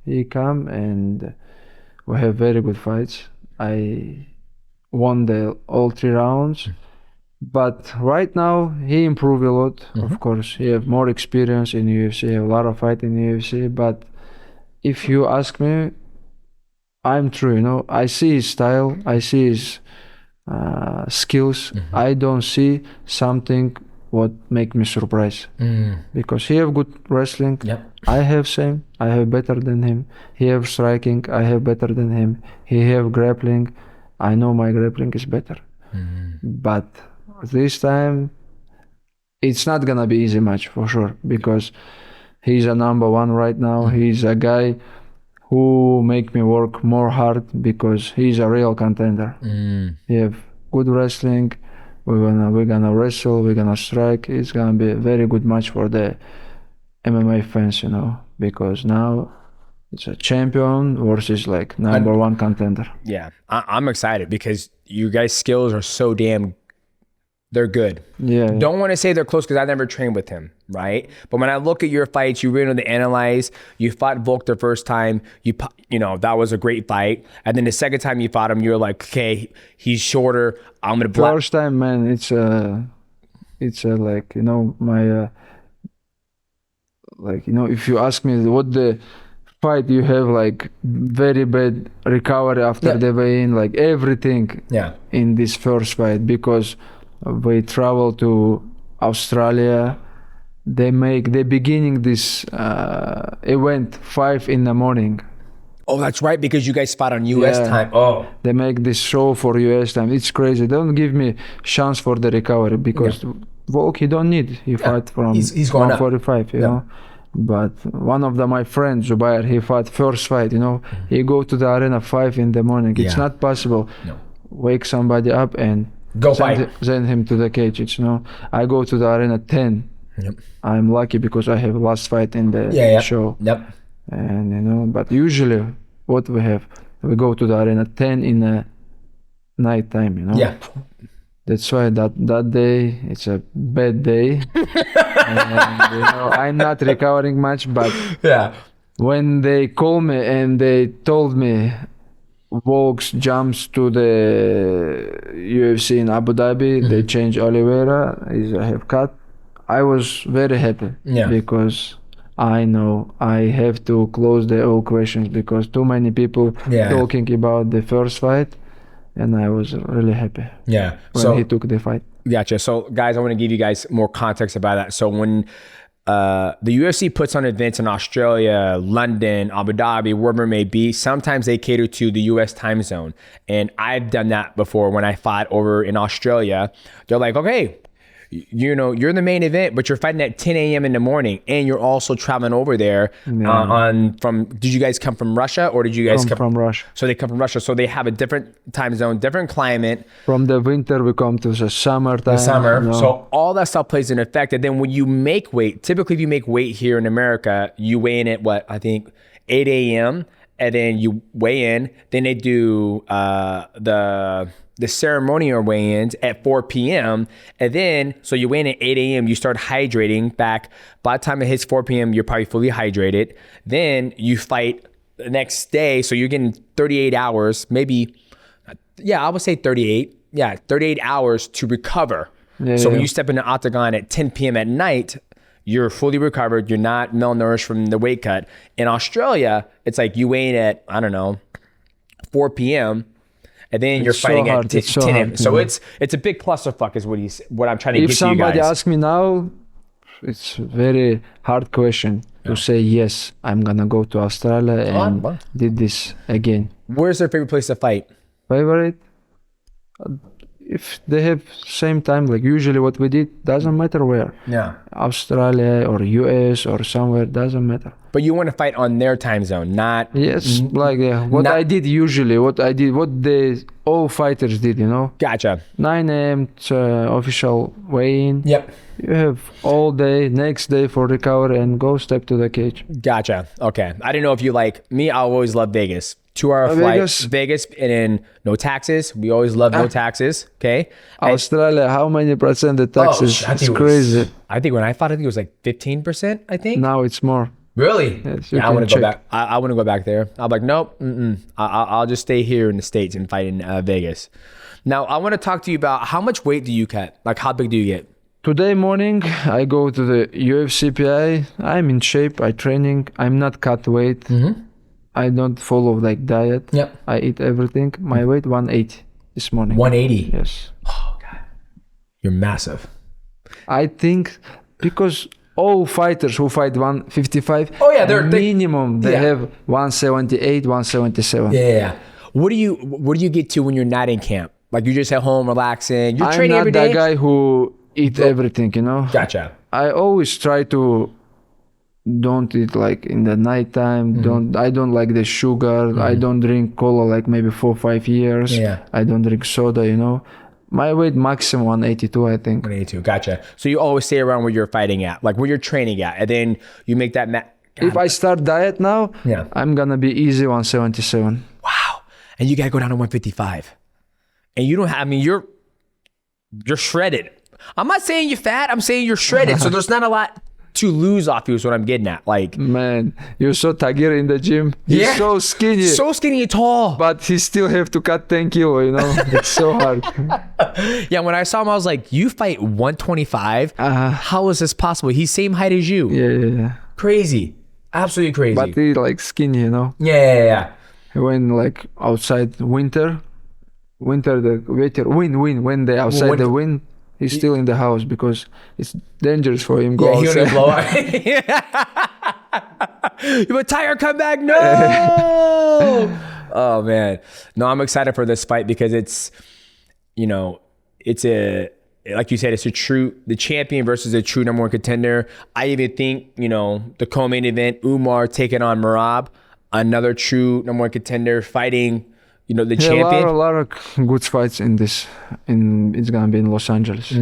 he come and we have very good fights. I won all 3 rounds. But right now he improved a lot. Of course, he have more experience in UFC, a lot of fight in UFC. But if you ask me, I'm true. I see his style, I see his skills. I don't see something what make me surprised, because he have good wrestling. I have same. I have better than him. He have striking. I have better than him. He have grappling. I know my grappling is better. But this time, it's not gonna be easy match for sure, because he's a number 1 right now. He's a guy who make me work more hard, because he's a real contender. He have good wrestling. We're gonna wrestle. We're gonna strike. It's gonna be a very good match for the MMA fans, because now it's a champion versus number 1 contender.
Yeah, I'm excited because you guys' skills are so damn, they're good.
Yeah.
Don't want to say they're close because I never trained with him, right? But when I look at your fights, you really know to analyze. You fought Volk the first time. That was a great fight. And then the second time you fought him, you're like, okay, he's shorter. I'm gonna block.
First time, man, it's my if you ask me what the fight you have very bad recovery after the weigh-in, everything in this first fight, because we travel to Australia. They beginning this event 5 in the morning.
Oh, that's right, because you guys fought on US time. Oh,
they make this show for US time. It's crazy. They don't give me chance for the recovery, because Volk, he don't need. He fight from
he's going
145, you know. But one of my friends, Zubair, he fought first fight, he go to the arena 5 in the morning. It's not possible. No. Wake somebody up and send him to the cage. I go to the arena 10. Yep. I'm lucky because I have last fight in the show. Yep. And but usually what we go to the arena 10 in the night time. Yeah. That's why that day it's a bad day. And, I'm not recovering much, but when they called me and they told me Volks jumps to the UFC in Abu Dhabi, they changed Oliveira, I have cut. I was very happy because I know I have to close all questions, because too many people talking about the first fight, and I was really happy when he took the fight.
Gotcha. So guys, I want to give you guys more context about that. So when the UFC puts on events in Australia, London, Abu Dhabi, wherever it may be. Sometimes they cater to the US time zone. And I've done that before when I fought over in Australia. They're like, okay, you know, you're the main event, but you're fighting at 10 a.m. in the morning, and you're also traveling over there did you guys come from Russia, or did you guys come
from Russia?
So they come from Russia. So they have a different time zone, different climate.
From the winter, we come to the summertime. You know?
So all that stuff plays an effect. And then when you make weight, typically if you make weight here in America, you weigh in at 8 a.m. and then you weigh in. Then they do the ceremonial weigh-ins at 4 p.m. And then, so you weigh in at 8 a.m., you start hydrating back. By the time it hits 4 p.m., you're probably fully hydrated. Then you fight the next day. So you're getting 38 hours, maybe, I would say 38. Yeah, 38 hours to recover. So when you step in the octagon at 10 p.m. at night, you're fully recovered. You're not malnourished from the weight cut. In Australia, it's like you weigh in at, 4 p.m., and then you're fighting at 10 a.m. So it's a big clusterfuck is what I'm trying to get to you guys.
If somebody asks me now, it's a very hard question to say, yes, I'm going to go to Australia and did this again.
Where's their favorite place to fight?
Favorite? If they have same time, like usually what we did, doesn't matter where. Yeah. Australia or US or somewhere, doesn't matter.
But you want to fight on their time zone, not...
Yes, I did usually, what all fighters did, you know?
Gotcha.
9 a.m. Official weigh-in.
Yep.
You have all day, next day for recovery and go step to the cage.
Gotcha. Okay. I didn't know if you like me. I always love Vegas. 2-hour flight, Vegas, and then no taxes. We always love no taxes. Okay.
Australia, how many percent the taxes? It's crazy.
I think when I fought, it was like 15%, I think.
Now it's more.
Really?
Yes,
I want to go back. I want to go back there. I'm like, nope. I'll just stay here in the States and fight in Vegas. Now, I want to talk to you about how much weight do you cut? Like, how big do you get?
Today morning, I go to the UFC PI. I'm in shape. I training. I'm not cut weight. I don't follow like diet.
Yep.
I eat everything. My weight 180 this morning.
180?
Yes.
Oh, God. You're massive.
I think because all fighters who fight 155,
they're
minimum they have 178, 177.
Yeah. What do you get to when you're not in camp? Like you just at home relaxing. You're training every day.
I'm not that guy who eat everything, you know.
Gotcha.
I always try to don't eat like in the nighttime. I don't like the sugar. I don't drink cola like maybe 4 or 5 years. Yeah. I don't drink soda, you know. My weight maximum 182, I think.
182, gotcha. So you always stay around where you're fighting at, like where you're training at, and then you make that.
If I start diet now, I'm gonna be easy 177.
Wow, and you gotta go down to 155, and you don't have. I mean, you're shredded. I'm not saying you're fat. I'm saying you're shredded. So there's not a lot to lose off you is what I'm getting at. Like,
man, you're so tagir in the gym. He's so skinny.
So skinny and tall.
But he still have to cut 10 kilo, you know? It's so hard.
Yeah, when I saw him, I was like, you fight 125? How is this possible? He's same height as you.
Yeah.
Crazy. Absolutely crazy.
But he like skinny, you know?
Yeah.
When like outside winter, when they outside the wind, he's still in the house because it's dangerous for him. Go outside.
He blow out. You have a tire come back? No! Oh, man. No, I'm excited for this fight because it's, like you said, it's the champion versus a true number one contender. I even think, the co-main event, Umar taking on Merab, another true number one contender fighting the champion.
A lot of good fights in this. It's gonna be in Los Angeles.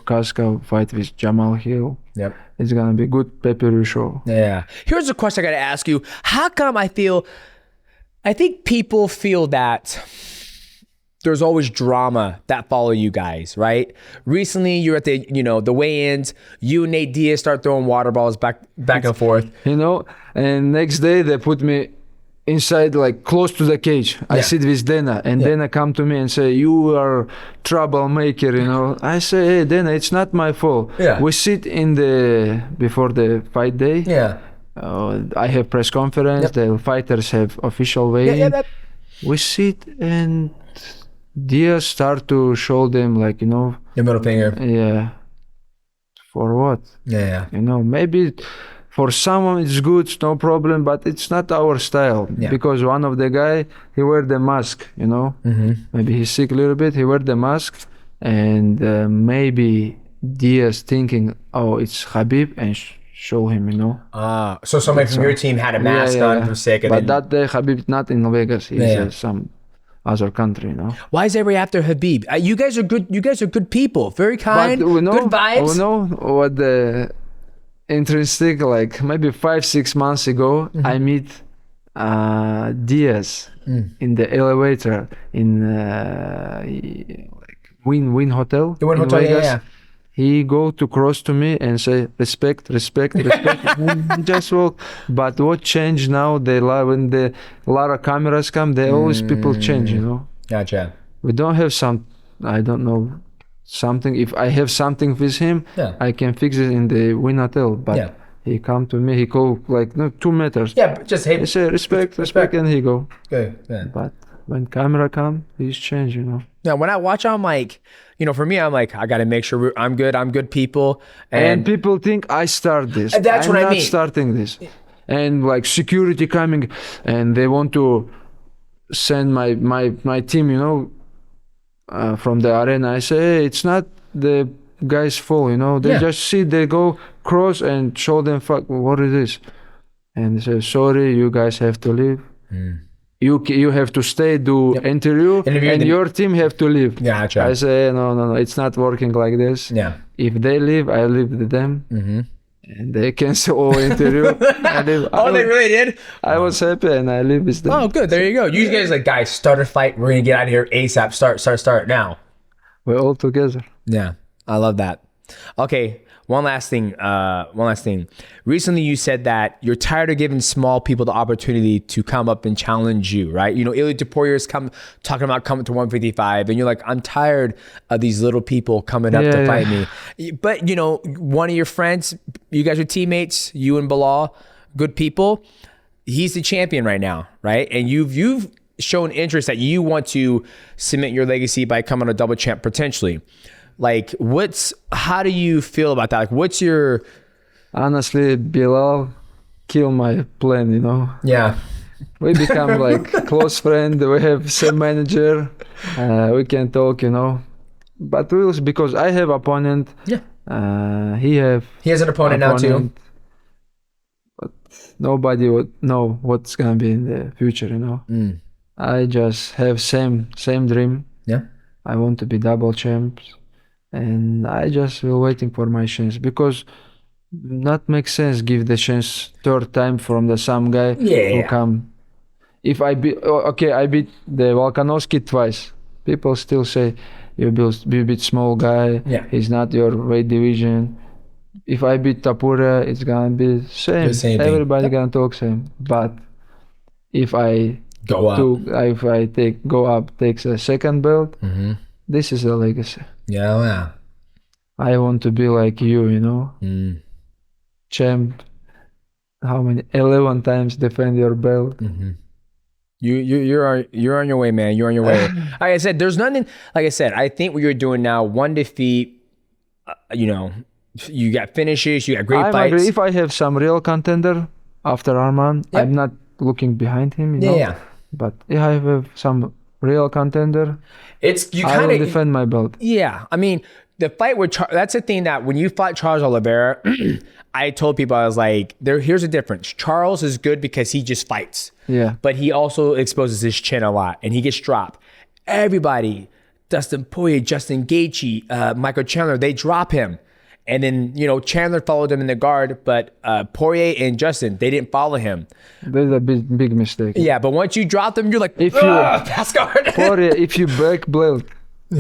Casca fight with Jamal Hill.
Yep.
It's gonna be good pay-per-view show.
Yeah. Here's a question I gotta ask you. How come I think people feel that there's always drama that follow you guys, right? Recently, you're at the weigh-ins. You and Nate Diaz start throwing water balls back and forth.
And next day they put me inside, like close to the cage. I sit with Dana, and Dana come to me and say, "You are troublemaker." I say, "Hey, Dana, it's not my fault." Yeah. We sit before the fight day. Yeah. I have press conference. The fighters have official weigh-in. We sit and Diaz start to show them, like,
the middle finger.
Yeah. For what?
Yeah.
You know, maybe for someone it's good, no problem, but it's not our style.
Yeah.
Because one of the guy, he wear the mask, you know. Maybe he's sick a little bit, he wear the mask, and maybe Diaz thinking, oh, it's Khabib, and show him, you know.
So somebody from your team had a mask on for sick.
But that day Khabib not in Vegas, he's some other country, you know.
Why is everybody after Khabib? You guys are good. You guys are good people. Very kind.
But we know,
good vibes.
We know what the interesting, like maybe 5-6 months ago, I meet Diaz in the elevator in like Win Hotel.
The Win
in
Hotel,
Vegas.
yeah.
He go to cross to me and say respect. And just walk. But what changed now? When the lot of cameras come, they always people change, you know.
Gotcha.
We don't have some, I don't know, something. If I have something with him, I can fix it in the Win Hotel. But he come to me, he go like 2 meters.
Yeah, but just hey.
He say respect, and he go.
Good.
But when camera come, he's changed, you know.
Now, when I watch, I'm like, you know, for me, I'm like, I got to make sure I'm good people.
And people think I start this.
That's what I mean.
I'm not starting this. And like security coming, and they want to send my team, you know, from the arena. I say, hey, it's not the guys' fault, you know. They just see, they go cross and show them, fuck, what is this? And they say, sorry, you guys have to leave. You have to stay, do interview, and your team have to leave.
Gotcha.
I say, no, it's not working like this.
Yeah.
If they leave, I leave with them. And they cancel all interview.
They really did?
I was happy and I live with them.
Oh, good. There you go. You guys like, guys, start a fight. We're going to get out of here ASAP. Start now.
We're all together.
Yeah. I love that. Okay. One last thing. Recently, you said that you're tired of giving small people the opportunity to come up and challenge you, right? You know, Ilya Topuria is talking about coming to 155, and you're like, I'm tired of these little people coming up to fight me. But, you know, one of your friends, you guys are teammates, you and Belal, good people. He's the champion right now, right? And you've shown interest that you want to cement your legacy by coming a double champ potentially. Like, how do you feel about that? Like, what's your...
Honestly, Belal killed my plan, you know?
Yeah.
We become like close friend. We have same manager. We can talk, you know? But because I have opponent. Yeah. He has an opponent now too. But nobody would know what's gonna be in the future, you know? I just have same dream. Yeah. I want to be double champs. And I just will waiting for my chance, because not makes sense give the chance third time from the some guy who come. If I beat I beat the Volkanovski twice. People still say you beat small guy. Yeah. He's not your weight division. If I beat Topuria, it's gonna be same. Everybody gonna talk same. But if I go up, takes a second belt, this is a legacy. Yeah. I want to be like you know. Champ, how many? 11 times defend your belt.
You're on your way, man. You're on your way. Like I said, there's nothing. Like I said, I think what you're doing now, one defeat. You know, you got finishes. You got great fights.
Agree. If I have some real contender after Arman, I'm not looking behind him. You know? Yeah. But if I have some real contender, I will defend my belt.
Yeah, I mean, the fight with that's the thing that when you fought Charles Oliveira, I told people, I was like, here's the difference. Charles is good because he just fights. Yeah. But he also exposes his chin a lot and he gets dropped. Everybody, Dustin Poirier, Justin Gaethje, Michael Chandler, they drop him. And then, you know, Chandler followed him in the guard, but Poirier and Justin, they didn't follow him.
That's a big mistake.
Yeah, but once you drop them, you're like, pass guard.
Poirier, if you black belt,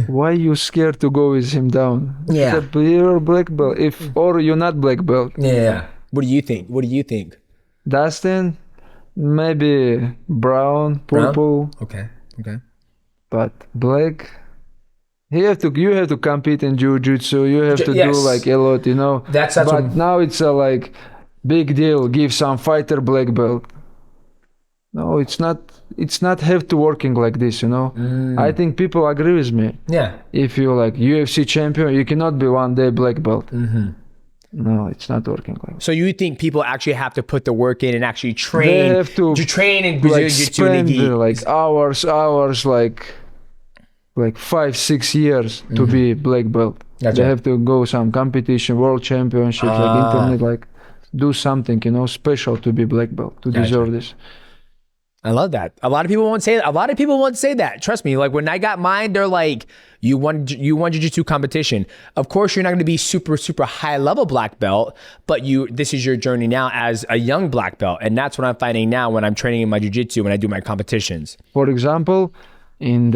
why you scared to go with him down? Yeah. You're black belt, or you're not black belt.
Yeah. What do you think?
Dustin, maybe brown, purple.
Okay.
But black... You have to compete in jiu-jitsu. You have to do like a lot, you know. But now it's a like big deal. Give some fighter black belt. No, it's not. It's not have to working like this, you know. I think people agree with me. Yeah. If you like UFC champion, you cannot be one day black belt. No, it's not working like that.
So you think people actually have to put the work in and actually train?
They have to
train in Brazilian
like
Jiu-Jitsu
spend
Nigi.
like hours, like 5-6 years to be black belt.
Gotcha.
They have to go some competition, world championships, like internet, like do something, you know, special to be black belt, to deserve this.
I love that. A lot of people won't say that. A lot of people won't say that. Trust me. Like when I got mine, they're like, you won jiu-jitsu competition. Of course, you're not going to be super high level black belt, but this is your journey now as a young black belt. And that's what I'm finding now when I'm training in my jiu-jitsu, when I do my competitions.
For example, in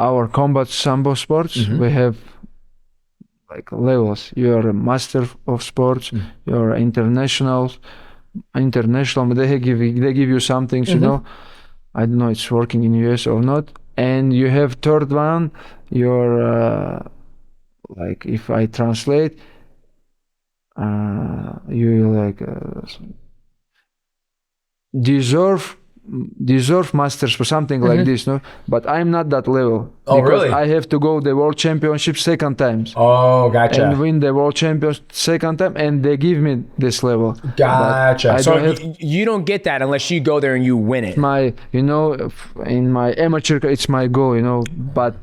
our combat Sambo sports, we have like levels. You're a master of sports, you're international. They give you some things, you know. I don't know it's working in US or not. And you have third one, you're like, if I translate, you like deserve masters for something like this, no? But I'm not that level.
Oh,
because
really?
I have to go the world championship second times.
Oh, gotcha.
And win the world championship second time, and they give me this level.
Gotcha. So
don't have
you don't get that unless you go there and you win it.
my, you know, in my amateur, it's my goal, you know, but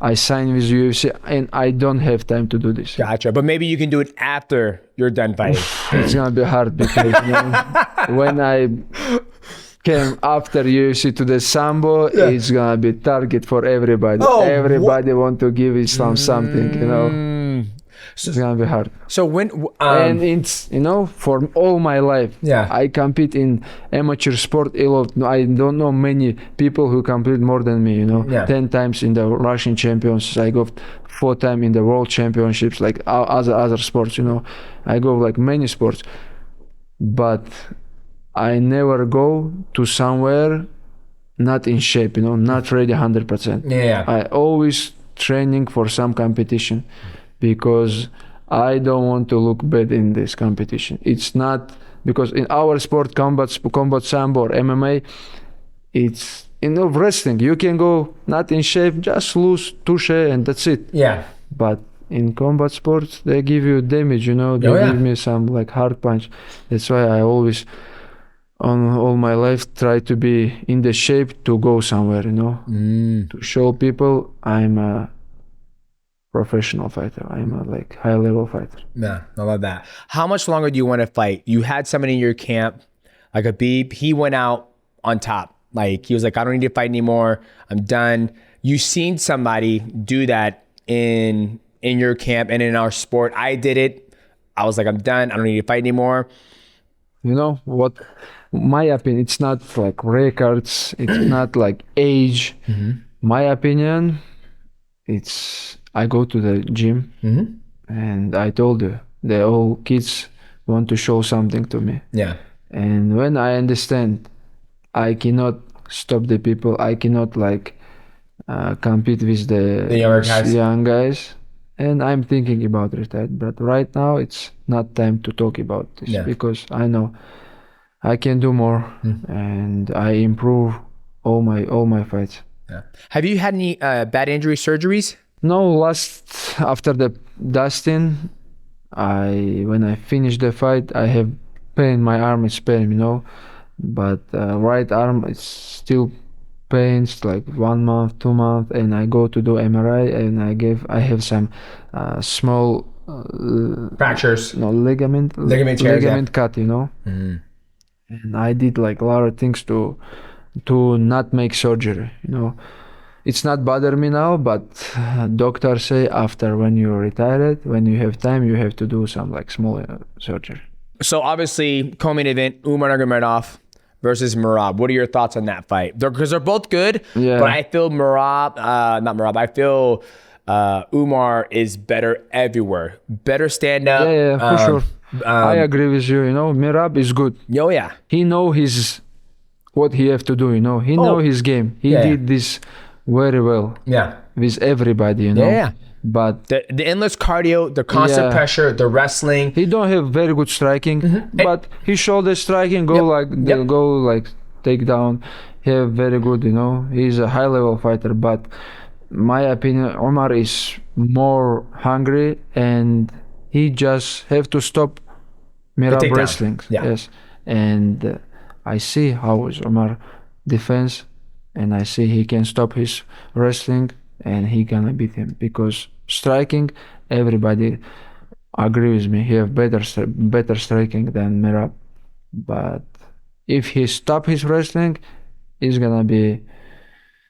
I sign with UFC and I don't have time to do this.
Gotcha. But maybe you can do it after you're done fighting.
It's gonna be hard because you know, when I came after UFC to the Sambo, it's gonna be target for everybody.
Oh,
everybody want to give Islam something, you know. It's gonna be hard.
So when
And it's, you know, for all my life, I compete in amateur sport a lot. I don't know many people who compete more than me, you know. 10 times in the Russian champions. I go 4 times in the world championships, like other sports, you know. I go like many sports. But I never go to somewhere not in shape, you know, not ready 100%. I always training for some competition because I don't want to look bad in this competition. It's not because in our sport, combat Sambo or MMA, it's, you know, wrestling. You can go not in shape, just lose touche and that's it. But in combat sports, they give you damage, you know, they give me some like hard punch. That's why I always, on all my life, try to be in the shape to go somewhere, you know, to show people I'm a professional fighter. I'm a like high level fighter.
Yeah, I love that. How much longer do you want to fight? You had somebody in your camp, like Khabib, he went out on top. Like he was like, I don't need to fight anymore. I'm done. You seen somebody do that in your camp and in our sport. I did it. I was like, I'm done. I don't need to fight anymore.
You know what? My opinion, it's not like records. It's not like age. My opinion, it's I go to the gym and I told you, the all kids want to show something to me. And when I understand, I cannot stop the people. I cannot like compete with the young guys. And I'm thinking about retire. But right now, it's not time to talk about this because I know I can do more and I improve all my fights.
Have you had any bad injury surgeries?
No, after the Dagestan, when I finished the fight, I have pain. My arm is pain, you know, but right arm is still pains like 1 month, 2 months, and I go to do MRI and I have some small
fractures.
No, ligament cut, you know. And I did like a lot of things to not make surgery, you know. It's not bother me now, but doctors say after when you're retired, when you have time, you have to do some like small surgery.
So obviously, co-main event, Umar Nurmagomedov versus Merab. What are your thoughts on that fight? Because they're both good, but I feel I feel Umar is better everywhere. Better stand up.
Yeah, for sure. I agree with you. You know, Merab is good.
Oh yeah.
He know what he have to do. You know, he know his game. He did this very well. With everybody. You know. But
the endless cardio, the constant pressure, the wrestling.
He don't have very good striking, but his shoulder striking go like take down. He have very good. You know, he's a high level fighter. But my opinion, Umar is more hungry and he just have to stop Merab
takedown.
wrestling.
Yeah.
Yes, and I see how is Umar defense, and I see he can stop his wrestling, and he gonna beat him because striking, everybody agree with me. He have better striking than Merab, but if he stop his wrestling, it's gonna be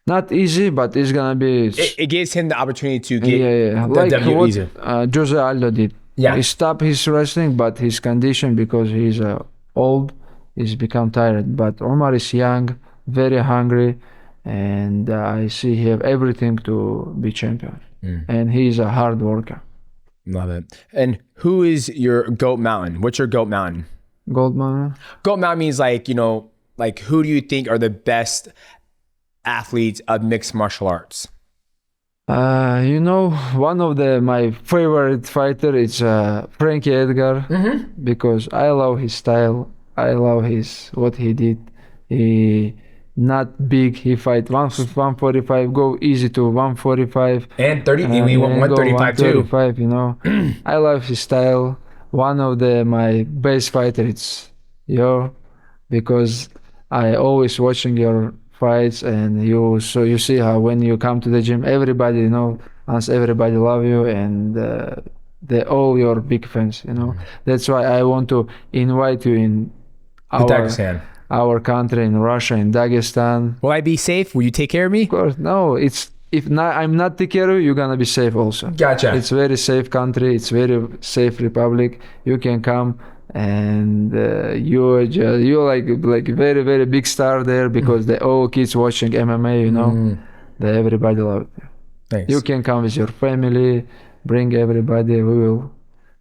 not easy, but it's gonna be
It gives him the opportunity to get
yeah.
the
Like
W
what
easier.
Jose Aldo did.
Yeah.
He stopped his wrestling, but his condition, because he's old, he's become tired. But Omar is young, very hungry, and I see he have everything to be champion. And he's a hard worker.
Love it. And who is your GOAT mountain? What's your GOAT mountain?
Goldman.
GOAT mountain means like, you know, like who do you think are the best athletes of mixed martial arts?
You know, one of my favorite fighter is Frankie Edgar, because I love his style. I love what he did. He not big. He fight 145, go easy to 145.
And 30, we went
and go
135 too.
135, you know. I love his style. One of my best fighter it's you, because I always watching your fights, and you see how when you come to the gym, everybody everybody love you, and they all your big fans, you know. That's why I want to invite you in
Dagestan.
our country, in Russia, in Dagestan.
Will I be safe? Will you take care of me?
Of course, no, I'm not take care of you, you're gonna be safe also.
Gotcha.
It's very safe country, it's very safe republic. You can come, and you're like very very big star there, because the all kids watching MMA, you know, everybody love it.
Thanks.
You can come with your family, bring everybody. We will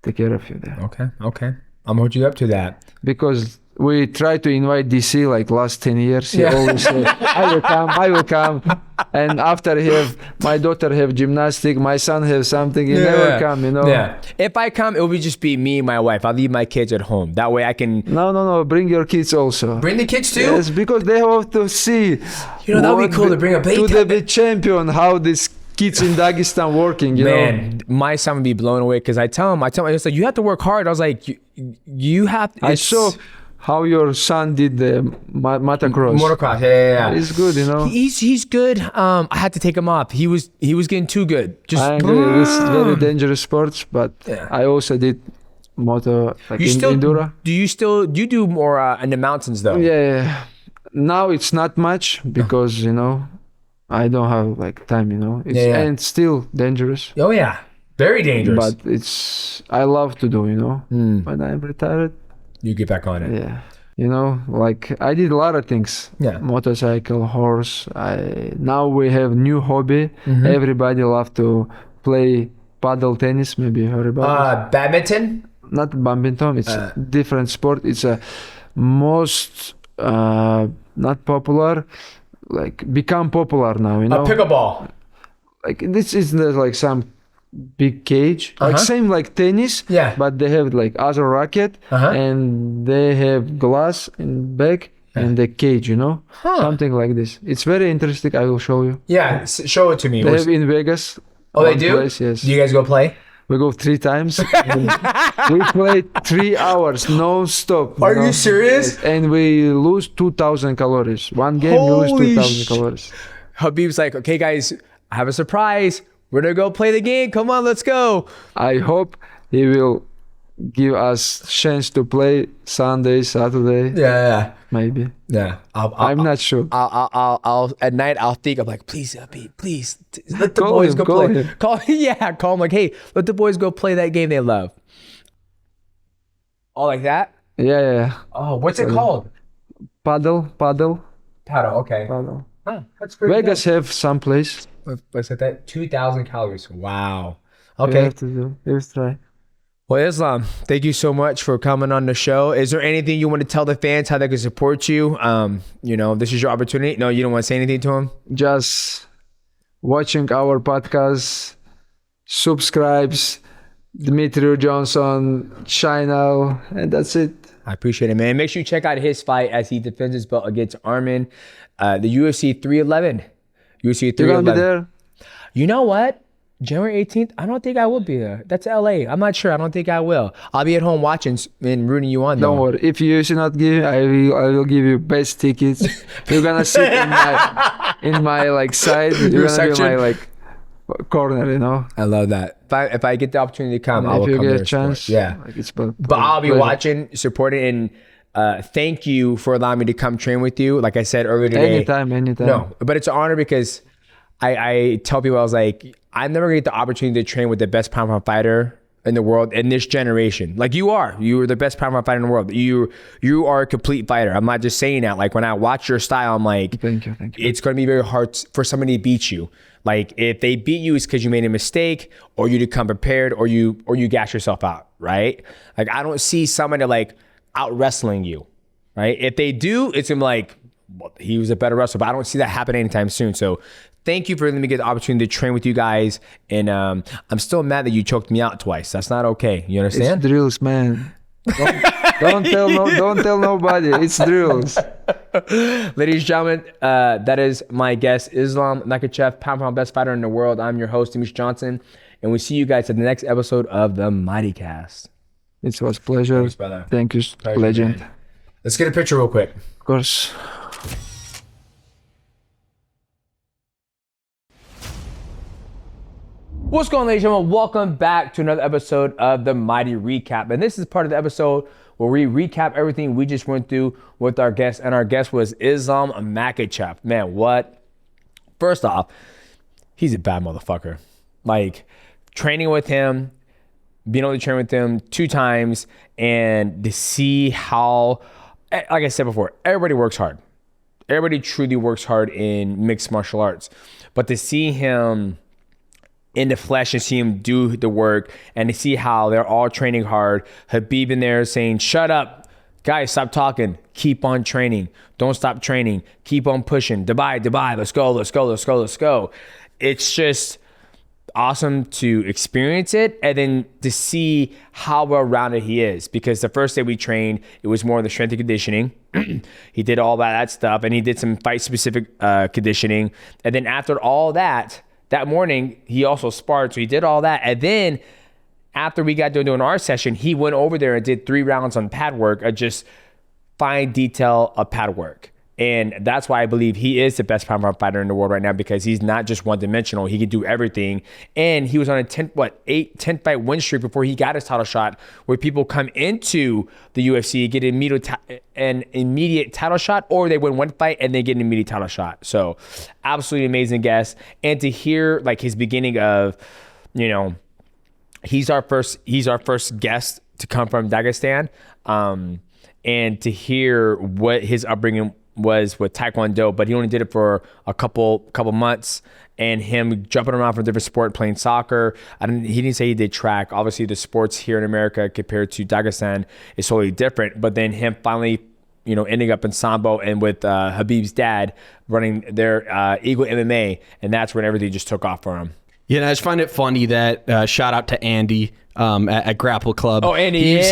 take care of you there.
Okay. I'm gonna hold you up to that.
Because we try to invite DC like last 10 years. He always say, I will come. And after my daughter have gymnastic, my son have something, he never come, you know.
Yeah. If I come, it will just be me and my wife. I'll leave my kids at home. That way I can
No, bring your kids also.
bring the kids too.
Yes, because they have to see.
You know, that would be cool to bring a baby.
To the champion, how these kids in Dagestan working, you know.
Man, my son would be blown away, because I tell him, it's like, you have to work hard. I was like, you have to.
I saw how your son did the motocross.
Motocross, yeah.
It's good, you know.
He's good. I had to take him off. He was getting too good. Just
I agree. It's very dangerous sports, but I also did moto like enduro.
Do you do more in the mountains though?
Yeah. Now it's not much, because you know I don't have like time. You know, and it's still dangerous.
Oh yeah, very dangerous.
But I love to do. You know, when I'm retired.
You get back on it.
Yeah. You know, like I did a lot of things.
Yeah.
Motorcycle, horse. Now we have new hobby. Everybody love to play paddle tennis. Maybe you heard about it.
Badminton?
Not badminton. It's a different sport. It's a most not popular. Like become popular now. You know.
Pickleball.
Like this is like some big cage, like same like tennis, but they have like other racket, and they have glass in back and the cage, you know, something like this. It's very interesting. I will show you.
Yeah, show it to me.
They have in Vegas.
Oh, they do?
Place, yes.
Do you guys go play?
We go 3 times. We play 3 hours non-stop.
Are you serious?
Yes. And we lose 2,000 calories. One game, we lose 2,000 calories.
Habib's like, okay, guys, I have a surprise. We're gonna go play the game. Come on, let's go.
I hope he will give us chance to play Sunday, Saturday.
Yeah.
Maybe.
Yeah.
I'm not sure.
I'll at night I'll think, I'm like, please, Habib, please let the
Call
boys
him,
go
call
play.
him.
Call him like, hey, let the boys go play that game they love. Oh, like that?
Yeah.
Oh, what's it called?
Paddle.
Paddle. Okay.
Paddle.
Huh, that's pretty
Vegas have some place.
What's that? 2,000 calories. Wow.
We
Okay.
have to do. Let's try.
Well, Islam, thank you so much for coming on the show. Is there anything you want to tell the fans how they can support you? You know, this is your opportunity. No, you don't want to say anything to them?
Just watching our podcast, subscribes, Demetrious Johnson channel, and that's it.
I appreciate it, man. Make sure you check out his fight as he defends his belt against Arman. The UFC 311. UFC 311.
You're gonna be there?
You know what? January 18th, I don't think I will be there. That's LA. I'm not sure. I don't think I will. I'll be at home watching and rooting you on.
Don't worry. If you should not give, I will give you best tickets. You're gonna sit in my like side. You're gonna be my like corner. You know.
I love that. If I get the opportunity to come, I will
if you
come
get
there.
a chance,
Yeah.
like it's
But I'll be watching, supporting, and thank you for allowing me to come train with you. Like I said earlier today.
Anytime.
No, but it's an honor because I tell people, I was like, I'm never gonna get the opportunity to train with the best pound for pound fighter in the world in this generation. Like you are the best pound for pound fighter in the world. You are a complete fighter. I'm not just saying that. Like when I watch your style, I'm like,
thank you.
It's gonna be very hard for somebody to beat you. Like if they beat you, it's because you made a mistake, or you didn't come prepared, or you gas yourself out, right? Like I don't see somebody like out wrestling you, right? If they do, it's like, well, he was a better wrestler, but I don't see that happening anytime soon. So thank you for letting me get the opportunity to train with you guys. And I'm still mad that you choked me out twice. That's not okay. You understand?
It's drills, man. Don't tell nobody. It's drills.
Ladies and gentlemen, that is my guest, Islam Makhachev, pound for pound best fighter in the world. I'm your host, Demetrious Johnson, and we'll see you guys at the next episode of the Mighty Cast.
It was a pleasure.
Thanks, brother.
Thank you,
Pleasure,
legend.
man. Let's get a picture real quick.
Of course.
What's going on, ladies and gentlemen? Welcome back to another episode of the Mighty Recap. And this is part of the episode where we recap everything we just went through with our guest. And our guest was Islam Makhachev. Man, what? First off, he's a bad motherfucker. Like, training with him, being able to train with him 2 times, and to see how, like I said before, everybody works hard. Everybody truly works hard in mixed martial arts. But to see him in the flesh and see him do the work, and to see how they're all training hard. Khabib in there saying, shut up, guys, stop talking, keep on training, don't stop training, keep on pushing, Dubai, let's go. It's just awesome to experience it, and then to see how well-rounded he is, because the first day we trained, it was more of the strength and conditioning. He did all that stuff, and he did some fight-specific conditioning, and then after all that morning, he also sparred, so he did all that. And then after we got done doing our session, he went over there and did 3 rounds on pad work, just fine detail of pad work. And that's why I believe he is the best pound for pound fighter in the world right now, because he's not just one-dimensional. He can do everything. And he was on a 10 fight win streak before he got his title shot, where people come into the UFC, get an immediate title shot, or they win 1 fight and they get an immediate title shot. So absolutely amazing guest. And to hear like his beginning of, he's our first guest to come from Dagestan. And to hear what his upbringing was with Taekwondo, but he only did it for a couple months, and him jumping around from different sport, playing soccer. He didn't say he did track. Obviously the sports here in America compared to Dagestan is totally different, but then him finally, ending up in Sambo, and with Khabib's dad running their Eagle MMA, and that's when everything just took off for him.
Yeah, and I just find it funny that shout out to Andy at Grapple Club.
Oh, Andy,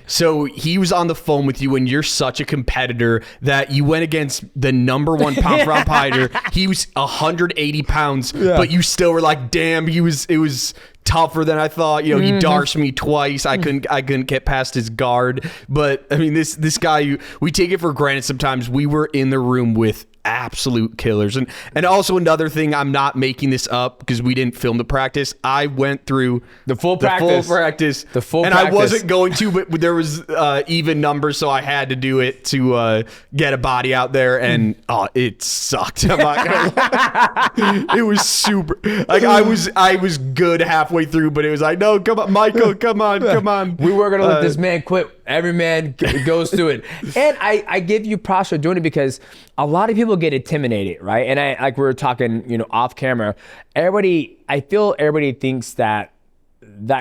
So he was on the phone with you, and you're such a competitor that you went against the #1 pound for pound fighter. He was 180 pounds, but you still were like, damn, it was tougher than I thought. He darced me twice. I couldn't get past his guard. But I mean, this guy, we take it for granted sometimes. We were in the room with absolute killers. And also another thing, I'm not making this up because we didn't film the practice. I went through
the full practice.
I wasn't going to, but there was even numbers, so I had to do it to get a body out there, and it sucked. I'm not gonna lie. It was super. Like I was good halfway through, but it was like, no, come on, Michael, come on.
We were gonna let this man quit. Every man goes through it. And I give you props for doing it, because a lot of people get intimidated, right? And like we were talking, off camera, I feel everybody thinks that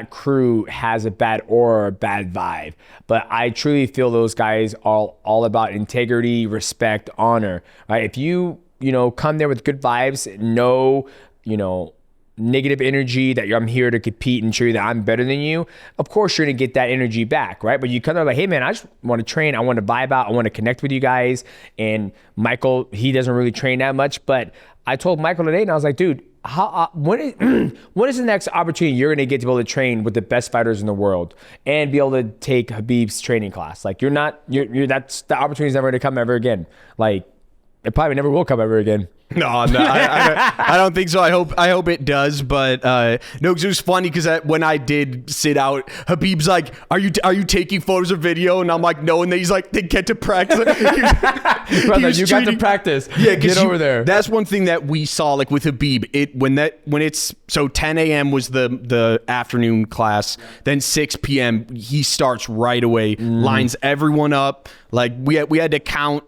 crew has a bad aura or a bad vibe. But I truly feel those guys are all about integrity, respect, honor, right? If you, come there with good vibes, no, negative energy that I'm here to compete and show you that I'm better than you, of course you're gonna get that energy back, right? But you come there like, hey man, I just want to train, I want to vibe out, I want to connect with you guys. And Michael, he doesn't really train that much, but I told Michael today, and I was like, dude, when is the next opportunity you're going to get to be able to train with the best fighters in the world and be able to take Khabib's training class? Like that's the opportunity's never going to come ever again. Like it probably never will come ever again.
No, I don't think so. I hope it does. But no, because it was funny because when I did sit out, Khabib's like, "Are you taking photos or video?" And I'm like, "No." And then he's like, "They get to practice."
Brother, you got to practice.
Yeah,
get over there.
That's one thing that we saw, like with Khabib. When it's so 10 a.m. was the afternoon class, then 6 p.m. he starts right away, lines everyone up. Like we had to count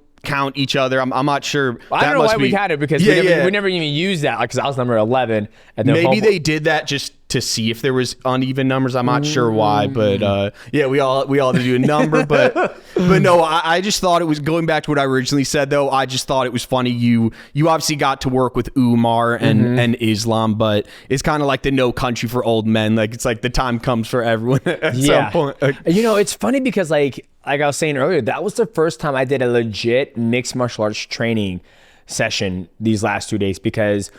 each other. I'm not sure.
I don't know why we had it because we never even used that because I was number 11. And then
maybe they did that just to see if there was uneven numbers. I'm not sure why, but yeah, we all had to do a number. But no, I just thought it was going back to what I originally said though. I just thought it was funny. You obviously got to work with Umar and Islam, but it's kind of like the No Country for Old Men. Like it's like the time comes for everyone at some point.
You know, it's funny because like I was saying earlier, that was the first time I did a legit mixed martial arts training session these last 2 days because,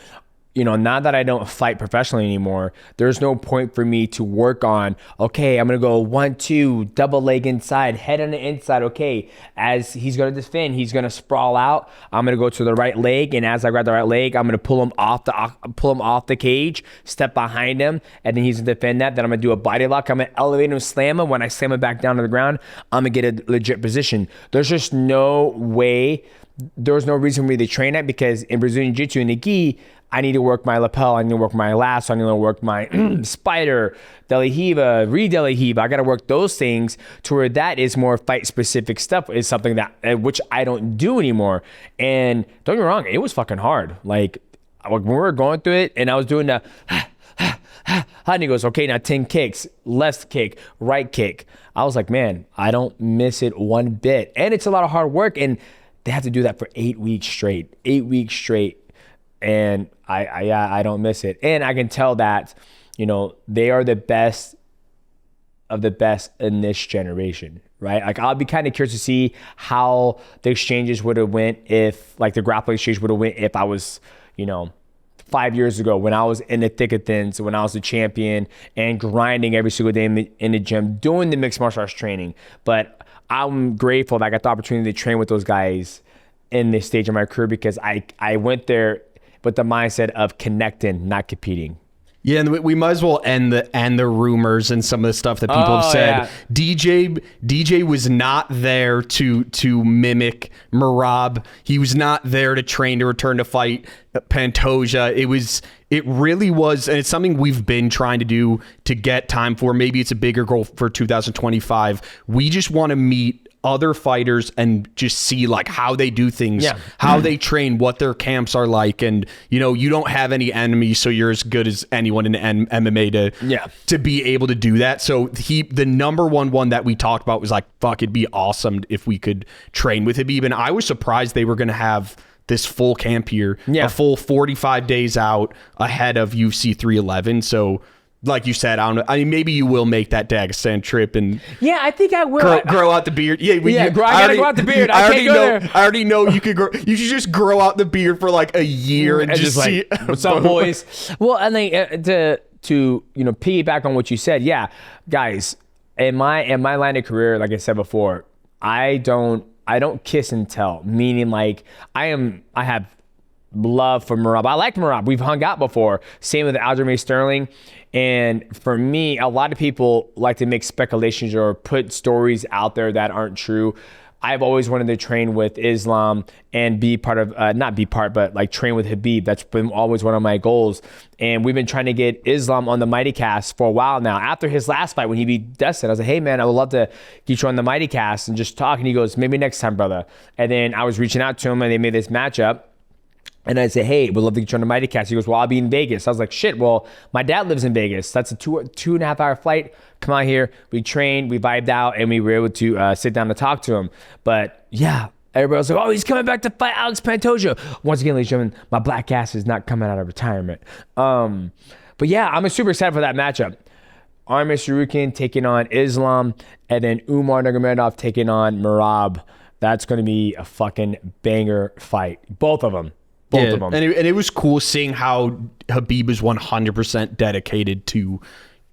you know, now that I don't fight professionally anymore, there's no point for me to work on, okay, I'm going to go 1-2, double leg inside, head on the inside. Okay, as he's going to defend, he's going to sprawl out. I'm going to go to the right leg. And as I grab the right leg, I'm going to pull him off the cage, step behind him, and then he's going to defend that. Then I'm going to do a body lock. I'm going to elevate him, slam him. When I slam him back down to the ground, I'm going to get a legit position. There's just no way. There's no reason for me to train that because in Brazilian Jiu-Jitsu and the gi, I need to work my lapel, I need to work my lasso, I need to work my spider, delihiva, re-delihiva. I got to work those things to where that is more fight-specific stuff is something that which I don't do anymore. And don't get me wrong, it was fucking hard. Like when we were going through it and I was doing the and he goes, okay, now 10 kicks, left kick, right kick. I was like, man, I don't miss it one bit. And it's a lot of hard work. And they have to do that for 8 weeks straight. And I don't miss it. And I can tell that, you know, they are the best of the best in this generation, right? Like I'll be kind of curious to see how the exchanges would have went if like the grappling exchange would have went if I was, you know, 5 years ago when I was in the thick of things, when I was a champion and grinding every single day in the gym, doing the mixed martial arts training. But I'm grateful that I got the opportunity to train with those guys in this stage of my career because I went there with the mindset of connecting, not competing.
Yeah, and we might as well end the rumors and some of the stuff that people have said. Yeah. DJ was not there to mimic Merab. He was not there to train to return to fight Pantoja. It really was, and it's something we've been trying to do to get time for. Maybe it's a bigger goal for 2025. We just want to meet other fighters and just see like how they do things, how they train, what their camps are like. And, you know, you don't have any enemies, so you're as good as anyone in MMA to be able to do that. So the number one that we talked about was like, fuck, it'd be awesome if we could train with Khabib. And I was surprised they were going to have this full camp here, a full 45 days out ahead of UFC 311. So like you said, I don't know. I mean, maybe you will make that Dagestan trip and
I think I will.
Grow out the beard. I
gotta grow out the beard.
I already know you could grow. You should just grow out the beard for like a year and just see
like, what's up, boys. Well, and then to you know piggyback on what you said, guys, in my line of career, like I said before, I don't kiss and tell. Meaning, like I have love for Merab. I like Merab. We've hung out before. Same with Aljamain Sterling. And for me, a lot of people like to make speculations or put stories out there that aren't true. I've always wanted to train with Islam and be part of, but like train with Khabib. That's been always one of my goals. And we've been trying to get Islam on the Mighty Cast for a while now. After his last fight, when he beat Darced, I was like, hey man, I would love to get you on the Mighty Cast and just talk. And he goes, maybe next time, brother. And then I was reaching out to him and they made this matchup. And I say, hey, we'd love to get you on the Mighty Cast. He goes, well, I'll be in Vegas. I was like, shit, well, my dad lives in Vegas. That's a 2.5 hour flight. Come out here. We trained, we vibed out, and we were able to sit down to talk to him. But yeah, everybody was like, oh, he's coming back to fight Alex Pantoja. Once again, ladies and gentlemen, my black ass is not coming out of retirement. But yeah, I'm super excited for that matchup. Arman Tsarukyan taking on Islam, and then Umar Nurmagomedov taking on Merab. That's going to be a fucking banger fight. Both of them. Both of them.
And it was cool seeing how Khabib is 100% dedicated to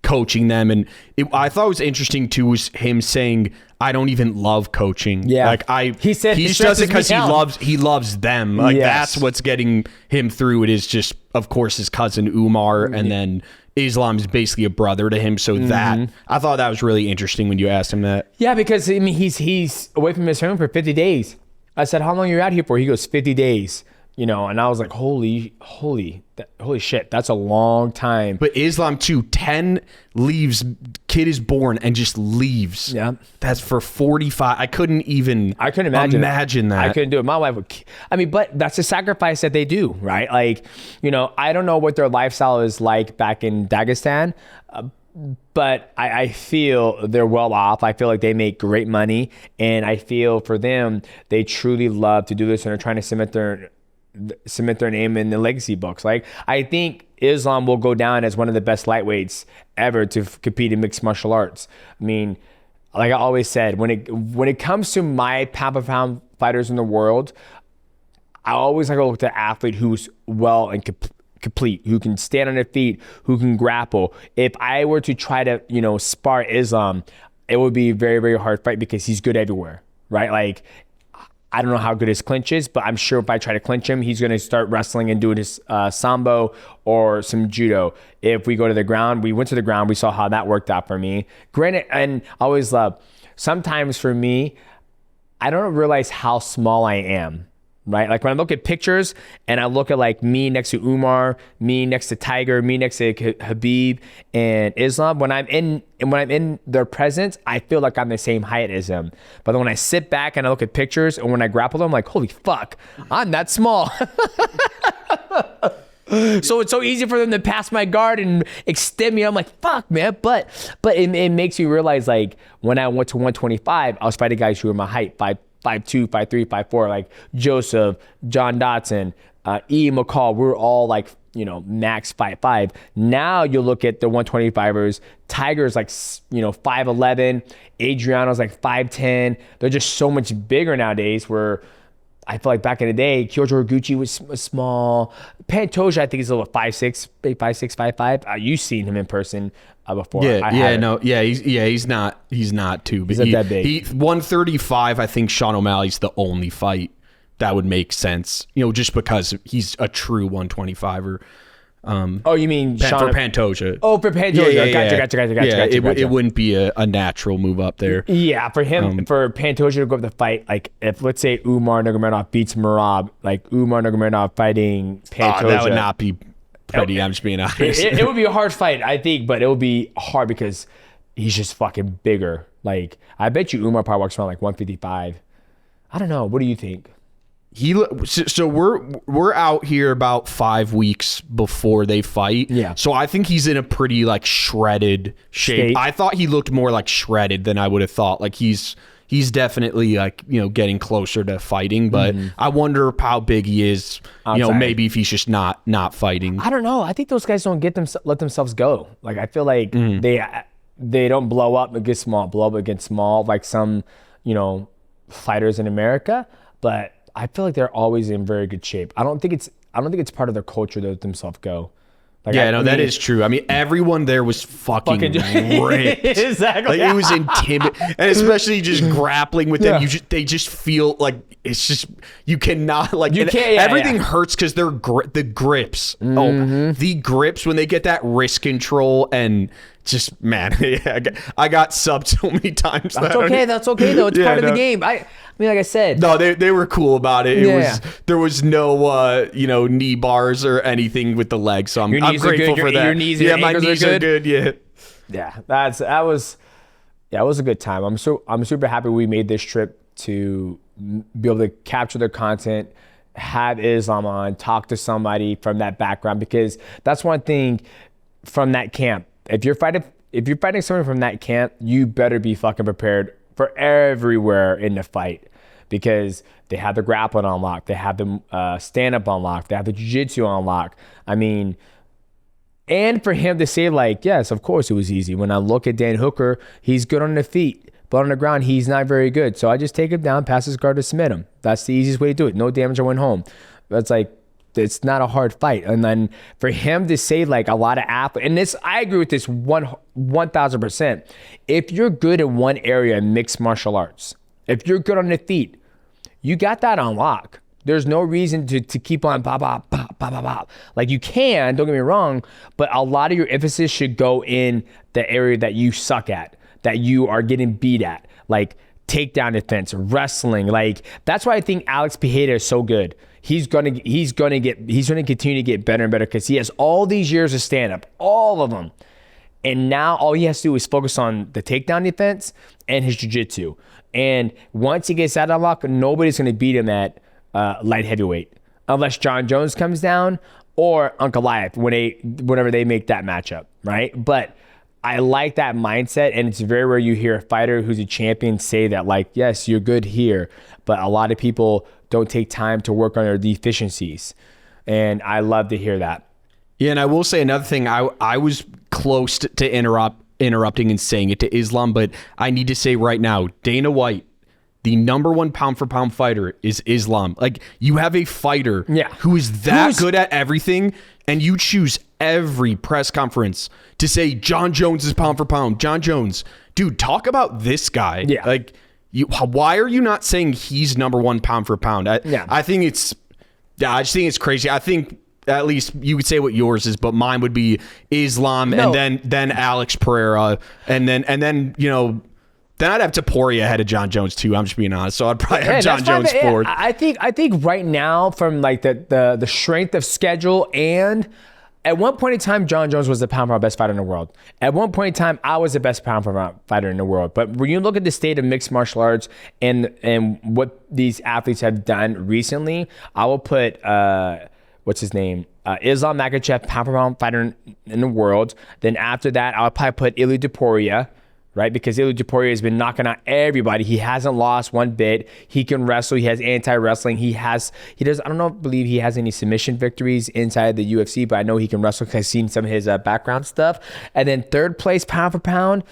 coaching them. And I thought it was interesting too was him saying, I don't even love coaching.
Yeah.
Like
he said
he does it because he loves them. Like that's what's getting him through. It is just, of course, his cousin Umar, and then Islam is basically a brother to him. So that I thought that was really interesting when you asked him that.
Yeah, because I mean he's away from his home for 50 days. I said, how long are you out here for? He goes, 50 days. You know, and I was like, holy shit, that's a long time.
But Islam too, 10 leaves, kid is born and just leaves.
Yeah.
That's for 45. I couldn't imagine that.
I couldn't do it. My wife would, but that's a sacrifice that they do, right? Like, you know, I don't know what their lifestyle is like back in Dagestan, but I feel they're well off. I feel like they make great money, and I feel for them, they truly love to do this, and they're trying to cement their name in the legacy books. Like, I think Islam will go down as one of the best lightweights ever to compete in mixed martial arts. I mean, like I always said, when it comes to my pound for pound fighters in the world, I always like to look at the athlete who's well and complete, who can stand on their feet, who can grapple. If I were to try to, you know, spar Islam, it would be a very, very hard fight because he's good everywhere, right? Like, I don't know how good his clinch is, but I'm sure if I try to clinch him, he's going to start wrestling and doing his Sambo or some judo. If we go to the ground, we went to the ground, we saw how that worked out for me. Granted, and I always love, sometimes for me, I don't realize how small I am, right? Like when I look at pictures and I look at like me next to Umar, me next to Tiger, me next to Khabib and Islam, when I'm in their presence, I feel like I'm the same height as them. But then when I sit back and I look at pictures and when I grapple them, I'm like, holy fuck, I'm that small. So it's so easy for them to pass my guard and extend me. I'm like, fuck, man. But it makes you realize, like, when I went to 125, I was fighting guys who were my height, 5'2", 5'3", 5'4", like Joseph, John Dotson, E. McCall. We're all like, you know, max 5'5". Now you look at the 125ers. Tiger's like, you know, 5'11". Adriano's like 5'10". They're just so much bigger nowadays, where I feel like back in the day, Kyoto Horiguchi was small. Pantoja, I think he's a little 5'6", 5'5". You've seen him in person before.
He's not too big.
He's not that big.
135, I think Sean O'Malley's the only fight that would make sense, you know, just because he's a true 125er.
Oh, you mean
for Pantoja?
Oh, for Pantoja. Gotcha.
It wouldn't be a natural move up there.
Yeah, for him, for Pantoja to go up the fight, like if let's say Umar Nurmagomedov beats Merab, like Umar Nurmagomedov fighting Pantoja,
that would not be pretty. I'm just being honest.
It would be a hard fight, I think, but it would be hard because he's just fucking bigger. Like, I bet you Umar probably walks around like 155. I don't know. What do you think?
So we're out here about 5 weeks before they fight.
Yeah.
So I think he's in a pretty like shredded shape. I thought he looked more like shredded than I would have thought. Like he's definitely like, you know, getting closer to fighting, but I wonder how big he is. Outside. You know, maybe if he's just not fighting.
I don't know. I think those guys don't let themselves go. Like I feel like they don't blow up against small, like some, you know, fighters in America, but I feel like they're always in very good shape. I don't think it's part of their culture to let themselves go. Like,
that is true. I mean, everyone there was fucking ripped.
Exactly.
Like, it was intimidating, and especially just grappling with them. They just feel like it's just you cannot like. You can't. Everything hurts because they're the grips. The grips when they get that wrist control and. Just, man, I got subbed so many times.
That's okay though. It's part of the game. I mean, like I said.
No, they were cool about it. There was no knee bars or anything with the legs. So I'm grateful for that.
Your knees and
my knees are good.
Yeah, it was a good time. I'm super happy we made this trip to be able to capture their content, have Islam on, talk to somebody from that background, because that's one thing from that camp. If you're fighting someone from that camp, you better be fucking prepared for everywhere in the fight, because they have the grappling on lock, they have the stand-up on lock, they have the jiu-jitsu on lock. I mean, and for him to say like, yes, of course it was easy. When I look at Dan Hooker, he's good on the feet, but on the ground, he's not very good. So I just take him down, pass his guard to submit him. That's the easiest way to do it. No damage, I went home. That's like, it's not a hard fight. And then for him to say like a lot of athletes, and this, I agree with this 1000%. If you're good in one area in mixed martial arts, if you're good on the feet, you got that on lock. There's no reason to keep on bop, bop, bop, bop, bop, bop. Like you can, don't get me wrong, but a lot of your emphasis should go in the area that you suck at, that you are getting beat at, like takedown defense, wrestling. Like that's why I think Alex Pereira is so good. He's gonna continue to get better and better because he has all these years of stand up, all of them. And now all he has to do is focus on the takedown defense and his jiu-jitsu. And once he gets that unlocked, nobody's gonna beat him at light heavyweight unless John Jones comes down or Uncle Goliath whenever they make that matchup, right? But I like that mindset, and it's very rare you hear a fighter who's a champion say that, like, yes, you're good here, but a lot of people don't take time to work on their deficiencies, and I love to hear that.
Yeah, and I will say another thing. I was close to interrupting and saying it to Islam, but I need to say right now, Dana White, the number one pound for pound fighter is Islam. Like, you have a fighter who is that good at everything, and you choose every press conference to say John Jones is pound for pound. John Jones. Dude, talk about this guy.
Yeah.
Like, why are you not saying he's number one pound for pound? I think I just think it's crazy. I think at least you could say what yours is, but mine would be Islam and then Alex Pereira, and then you know, then I'd have Topuria ahead of John Jones too. I'm just being honest. So I'd probably have John Jones fourth.
I think right now, from like the strength of schedule, and at one point in time, John Jones was the pound for pound best fighter in the world. At one point in time, I was the best pound for pound fighter in the world. But when you look at the state of mixed martial arts and what these athletes have done recently, I will put what's his name? Islam Makhachev, pound for pound fighter in the world. Then after that, I'll probably put Ilia Topuria, right? Because Ilia Topuria has been knocking out everybody. He hasn't lost one bit. He can wrestle. He has anti-wrestling. I don't believe he has any submission victories inside the UFC, but I know he can wrestle because I've seen some of his background stuff. And then third place pound for pound,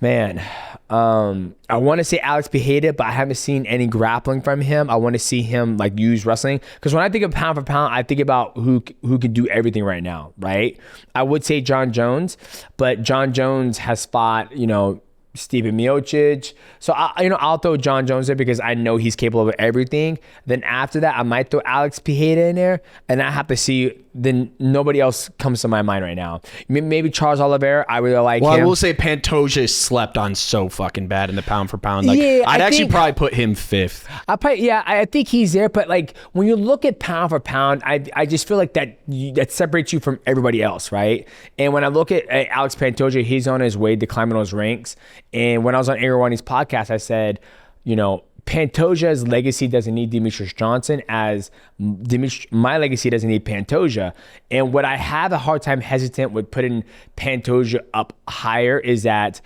man, I want to say Alex Pereira, but I haven't seen any grappling from him. I want to see him like use wrestling, because when I think of pound for pound, I think about who can do everything right now, right? I would say John Jones, but John Jones has fought, you know, Stipe Miocic. So I'll throw John Jones there because I know he's capable of everything. Then after that, I might throw Alex Pereira in there, and I have to see. Then nobody else comes to my mind right now. Maybe Charles Oliveira. I really like him.
I will say Pantoja is slept on so fucking bad in the pound for pound. Like, yeah, I'd actually probably put him fifth.
I think he's there. But like when you look at pound for pound, I just feel like that separates you from everybody else, right? And when I look at Alex Pantoja, he's on his way to climbing those ranks. And when I was on Irwani's podcast, I said, you know, Pantoja's legacy doesn't need Demetrious Johnson as my legacy doesn't need Pantoja. And what I have a hard time hesitant with putting Pantoja up higher is that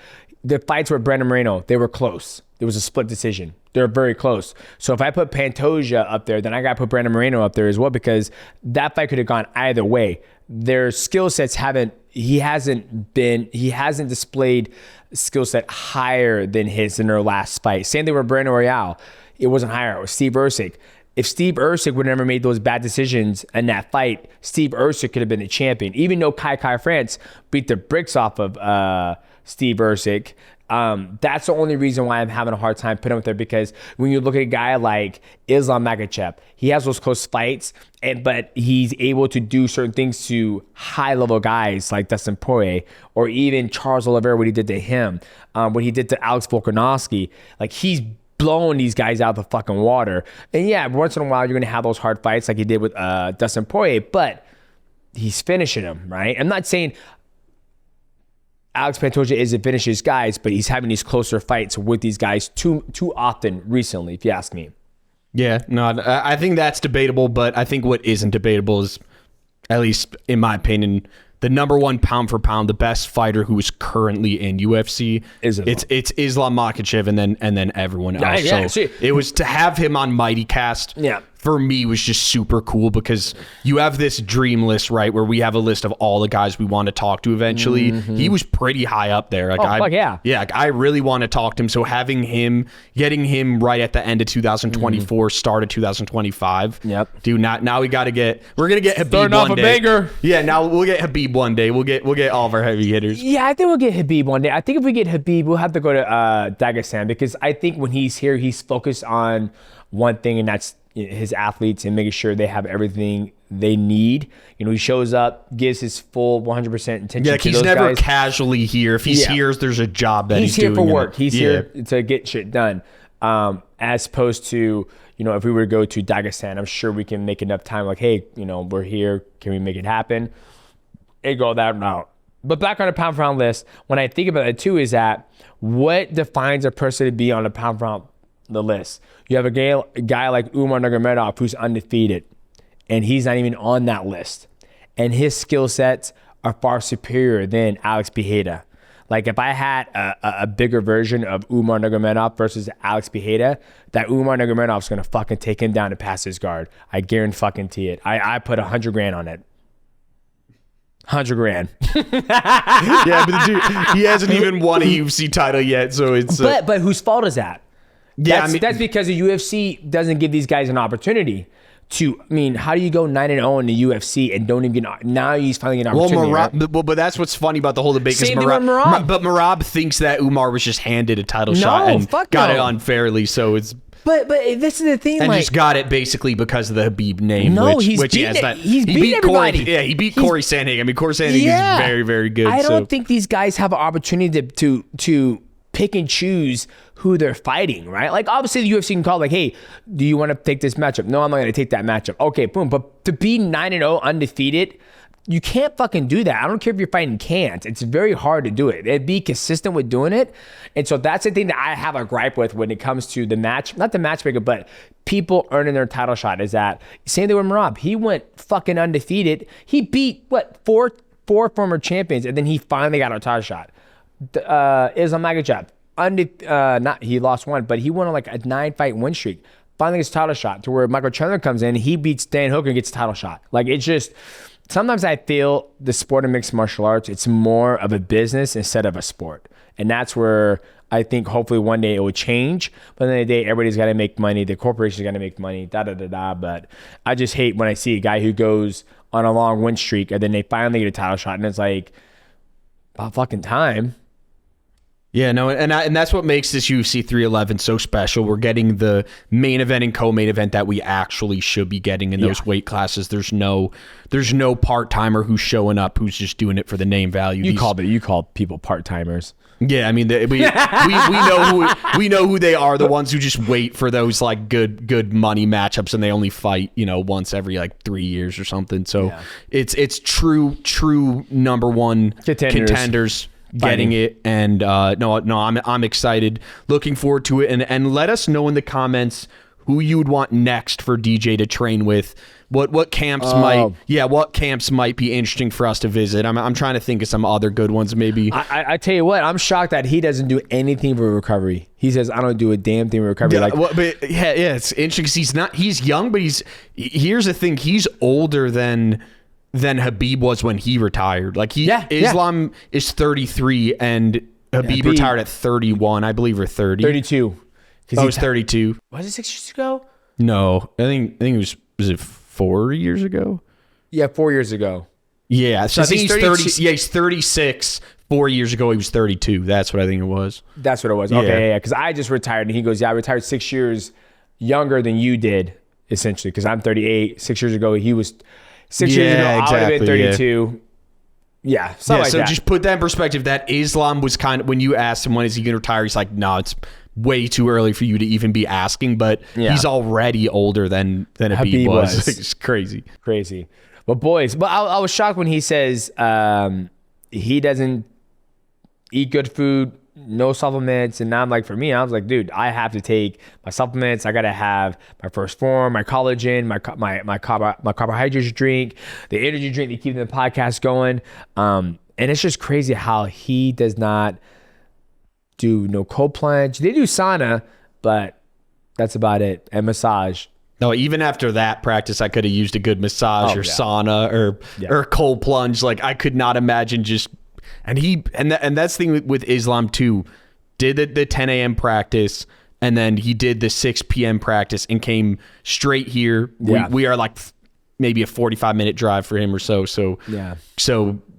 the fights with Brandon Moreno, they were close. There was a split decision. They're very close. So if I put Pantoja up there, then I got to put Brandon Moreno up there as well, because that fight could have gone either way. Their skill sets he hasn't displayed skill set higher than his in their last fight. Same thing with Brandon Royale. It wasn't higher. It was Steve Ercik. If Steve Ercik would have never made those bad decisions in that fight, Steve Ercik could have been the champion. Even though Kai France beat the bricks off of Steve Ercik, that's the only reason why I'm having a hard time putting him up there, because when you look at a guy like Islam Makhachev, he has those close fights, but he's able to do certain things to high-level guys like Dustin Poirier, or even Charles Oliveira, what he did to him, what he did to Alex Volkanovski. Like, he's blowing these guys out of the fucking water. And yeah, once in a while, you're going to have those hard fights like he did with Dustin Poirier, but he's finishing them, right? I'm not saying Alex Pantoja isn't finishing his guys, but he's having these closer fights with these guys too often recently, if you ask me.
Yeah, no, I think that's debatable, but I think what isn't debatable is, at least in my opinion, the number one pound for pound, the best fighter who is currently in UFC. It's Islam Makhachev, and then everyone else.
Yeah,
so it was to have him on Mighty Cast.
Yeah.
for me was just super cool because you have this dream list, right, where we have a list of all the guys we want to talk to eventually. He was pretty high up there. Like,
fuck yeah.
Yeah, like, I really want to talk to him. So having him, getting him right at the end of 2024, start of 2025.
Yep.
Dude, we're going to get Khabib
Starting off
one
a
day.
banger.
Yeah, now we'll get Khabib one day. We'll get all of our heavy hitters.
Yeah, I think we'll get Khabib one day. I think if we get Khabib, we'll have to go to Dagestan because I think when he's here, he's focused on one thing, and that's his athletes and making sure they have everything they need. You know, he shows up, gives his full 100% attention to
he's
those
never
guys.
Casually here. If he's here, there's a job that he's
here
doing.
for work. He's here to get shit done. As opposed to, you know, if we were to go to Dagestan, I'm sure we can make enough time. Like, hey, you know, we're here. Can we make it happen? It go that route. But back on the pound for pound list, when I think about it too, is that what defines a person to be on the pound for pound the list? You have a guy like Umar Nurmagomedov who's undefeated, and he's not even on that list. And his skill sets are far superior than Alex Pereira. Like if I had a bigger version of Umar Nurmagomedov versus Alex Pereira, that Umar Nurmagomedov's gonna fucking take him down to pass his guard. I guarantee it. I put $100,000 on it. $100,000.
Yeah, but the dude, he hasn't even won a UFC title yet, so it's.
But whose fault is that?
Yeah,
That's because the UFC doesn't give these guys an opportunity to. I mean, how do you go 9-0 in the UFC and don't even get? Now he's finally getting an opportunity.
Merab, but that's what's funny about the whole debate.
Same thing with Merab.
But Merab thinks that Umar was just handed a title shot and got it unfairly, so it's.
But this is the thing,
and
like,
just got it basically because of the Khabib name.
No,
he's
beat
everybody.
everybody.
He beat Corey Sandhagen. I mean, Corey Sandhagen is very, very good.
I don't think these guys have an opportunity to pick and choose who they're fighting, right? Like obviously the UFC can call like, hey, do you want to take this matchup? No, I'm not going to take that matchup. Okay, boom. But to be 9-0 undefeated, you can't fucking do that. I don't care if you're fighting can't. It's very hard to do it. And be consistent with doing it. And so that's the thing that I have a gripe with when it comes to the match, not the matchmaker, but people earning their title shot is that same thing with Merab. He went fucking undefeated. He beat four former champions, and then he finally got a title shot. Islam Makhachev. He lost one, but he went on like a 9-fight win streak. Finally gets a title shot to where Michael Chandler comes in, he beats Dan Hooker and gets a title shot. Like it's just, sometimes I feel the sport of mixed martial arts, it's more of a business instead of a sport. And that's where I think hopefully one day it will change. But at the end of the day, everybody's got to make money. The corporation's got to make money, But I just hate when I see a guy who goes on a long win streak and then they finally get a title shot and it's like, about fucking time.
Yeah, no, and that's what makes this UFC 311 so special. We're getting the main event and co-main event that we actually should be getting in those weight classes. There's no part-timer who's showing up who's just doing it for the name value.
You call people part-timers.
Yeah, I mean we know who they are. The ones who just wait for those like good money matchups, and they only fight once every like 3 years or something. So it's true number one contenders. Getting it, and I'm excited, looking forward to it, and let us know in the comments who you would want next for DJ to train with. What camps might be interesting for us to visit. I'm trying to think of some other good ones maybe.
I tell you what, I'm shocked that he doesn't do anything for recovery. He says I don't do a damn thing for recovery.
It's interesting because he's young, but here's the thing, he's older than Khabib was when he retired. Like Islam is 33 and Khabib retired at 31, I believe, or 30.
32.
Oh, it was 32.
Was it 6 years ago?
No, I think it was it 4 years ago?
Yeah, 4 years ago.
Yeah, so I think he's 30. Yeah, he's 36. 4 years ago, he was 32. That's what I think it was.
That's what it was. Okay, yeah. Because I just retired, and he goes, "Yeah, I retired 6 years younger than you did, essentially, because I'm 38. 6 years ago, he was." 6 years ago, I would have been 32. Yeah, something like
so
that.
Just put that in perspective. That Islam was kind of, when you asked him when is he going to retire, he's like, no, it's way too early for you to even be asking. But he's already older than Khabib was. It's crazy.
But boys, I was shocked when he says he doesn't eat good food, no supplements. And now I'm like, for me, I was like, dude, I have to take my supplements. I got to have my first form, my collagen, my carbohydrates drink, the energy drink to keep the podcast going. And it's just crazy how he does not do no cold plunge. They do sauna, but that's about it. And massage.
No, even after that practice, I could have used a good massage or sauna or cold plunge. Like I could not imagine just and that's the thing with Islam too. Did the 10 a.m. practice and then he did the 6 p.m. practice and came straight here.
Yeah.
We are like maybe a 45-minute drive for him or so. So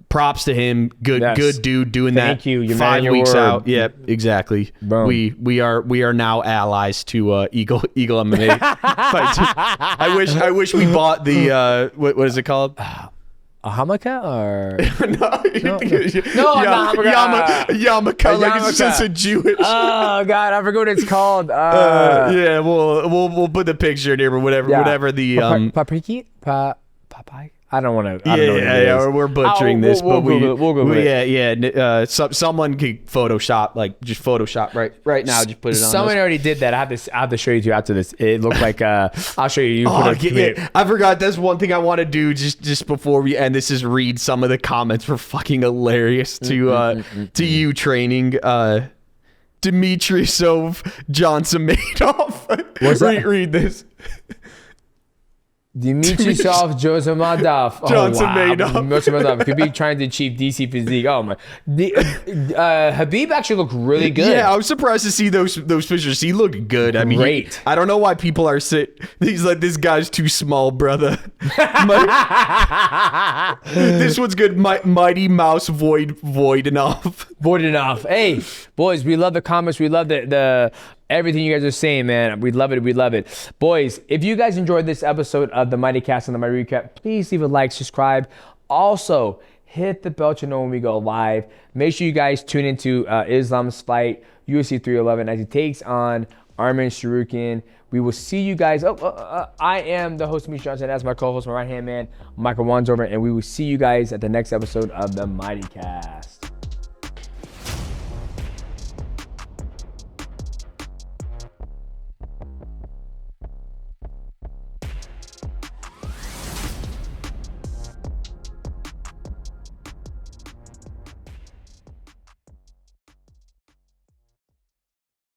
props to him. Good dude doing that.
Thank you. You're
5
your
weeks
word.
out. Yep, exactly.
Boom.
We are now allies to Eagle MMA. I wish we bought the what is it called?
A hamaka or
Yarmulke, like it's just a Jewish.
Oh God, I forgot what it's called.
Yeah, we'll put the picture in here or whatever the
papriki, papai. I don't want to.
Yeah. We're butchering this,
we'll
but
Google it.
Someone could Photoshop, like just Photoshop right now. Just put it on.
Someone already did that. I have to show you two after this. It looked like I'll show you.
I forgot. That's one thing I want to do just before we end this is read some of the comments. Were fucking hilarious to you training. Demetrious Johnson made off. Read this.
Dimitrov Jozamadov.
Johnson made up.
Jozamadov could be trying to achieve DC physique. Oh my. Habib actually looked really good.
Yeah, I was surprised to see those pictures. He looked good. I mean,
great.
I don't know why people are he's like, this guy's too small, brother. This one's good. Mighty Mouse void enough.
Void enough. Hey, boys, we love the comments. We love the everything you guys are saying, man. We love it. We love it. Boys, if you guys enjoyed this episode of the Mighty Cast and the Mighty Recap, please leave a like, subscribe. Also, hit the bell to know when we go live. Make sure you guys tune into Islam's fight, UFC 311, as he takes on Arman Tsarukyan. We will see you guys. I am the host, Demetrious Johnson. That's my co-host, my right-hand man, Michael Wansover, and we will see you guys at the next episode of the Mighty Cast.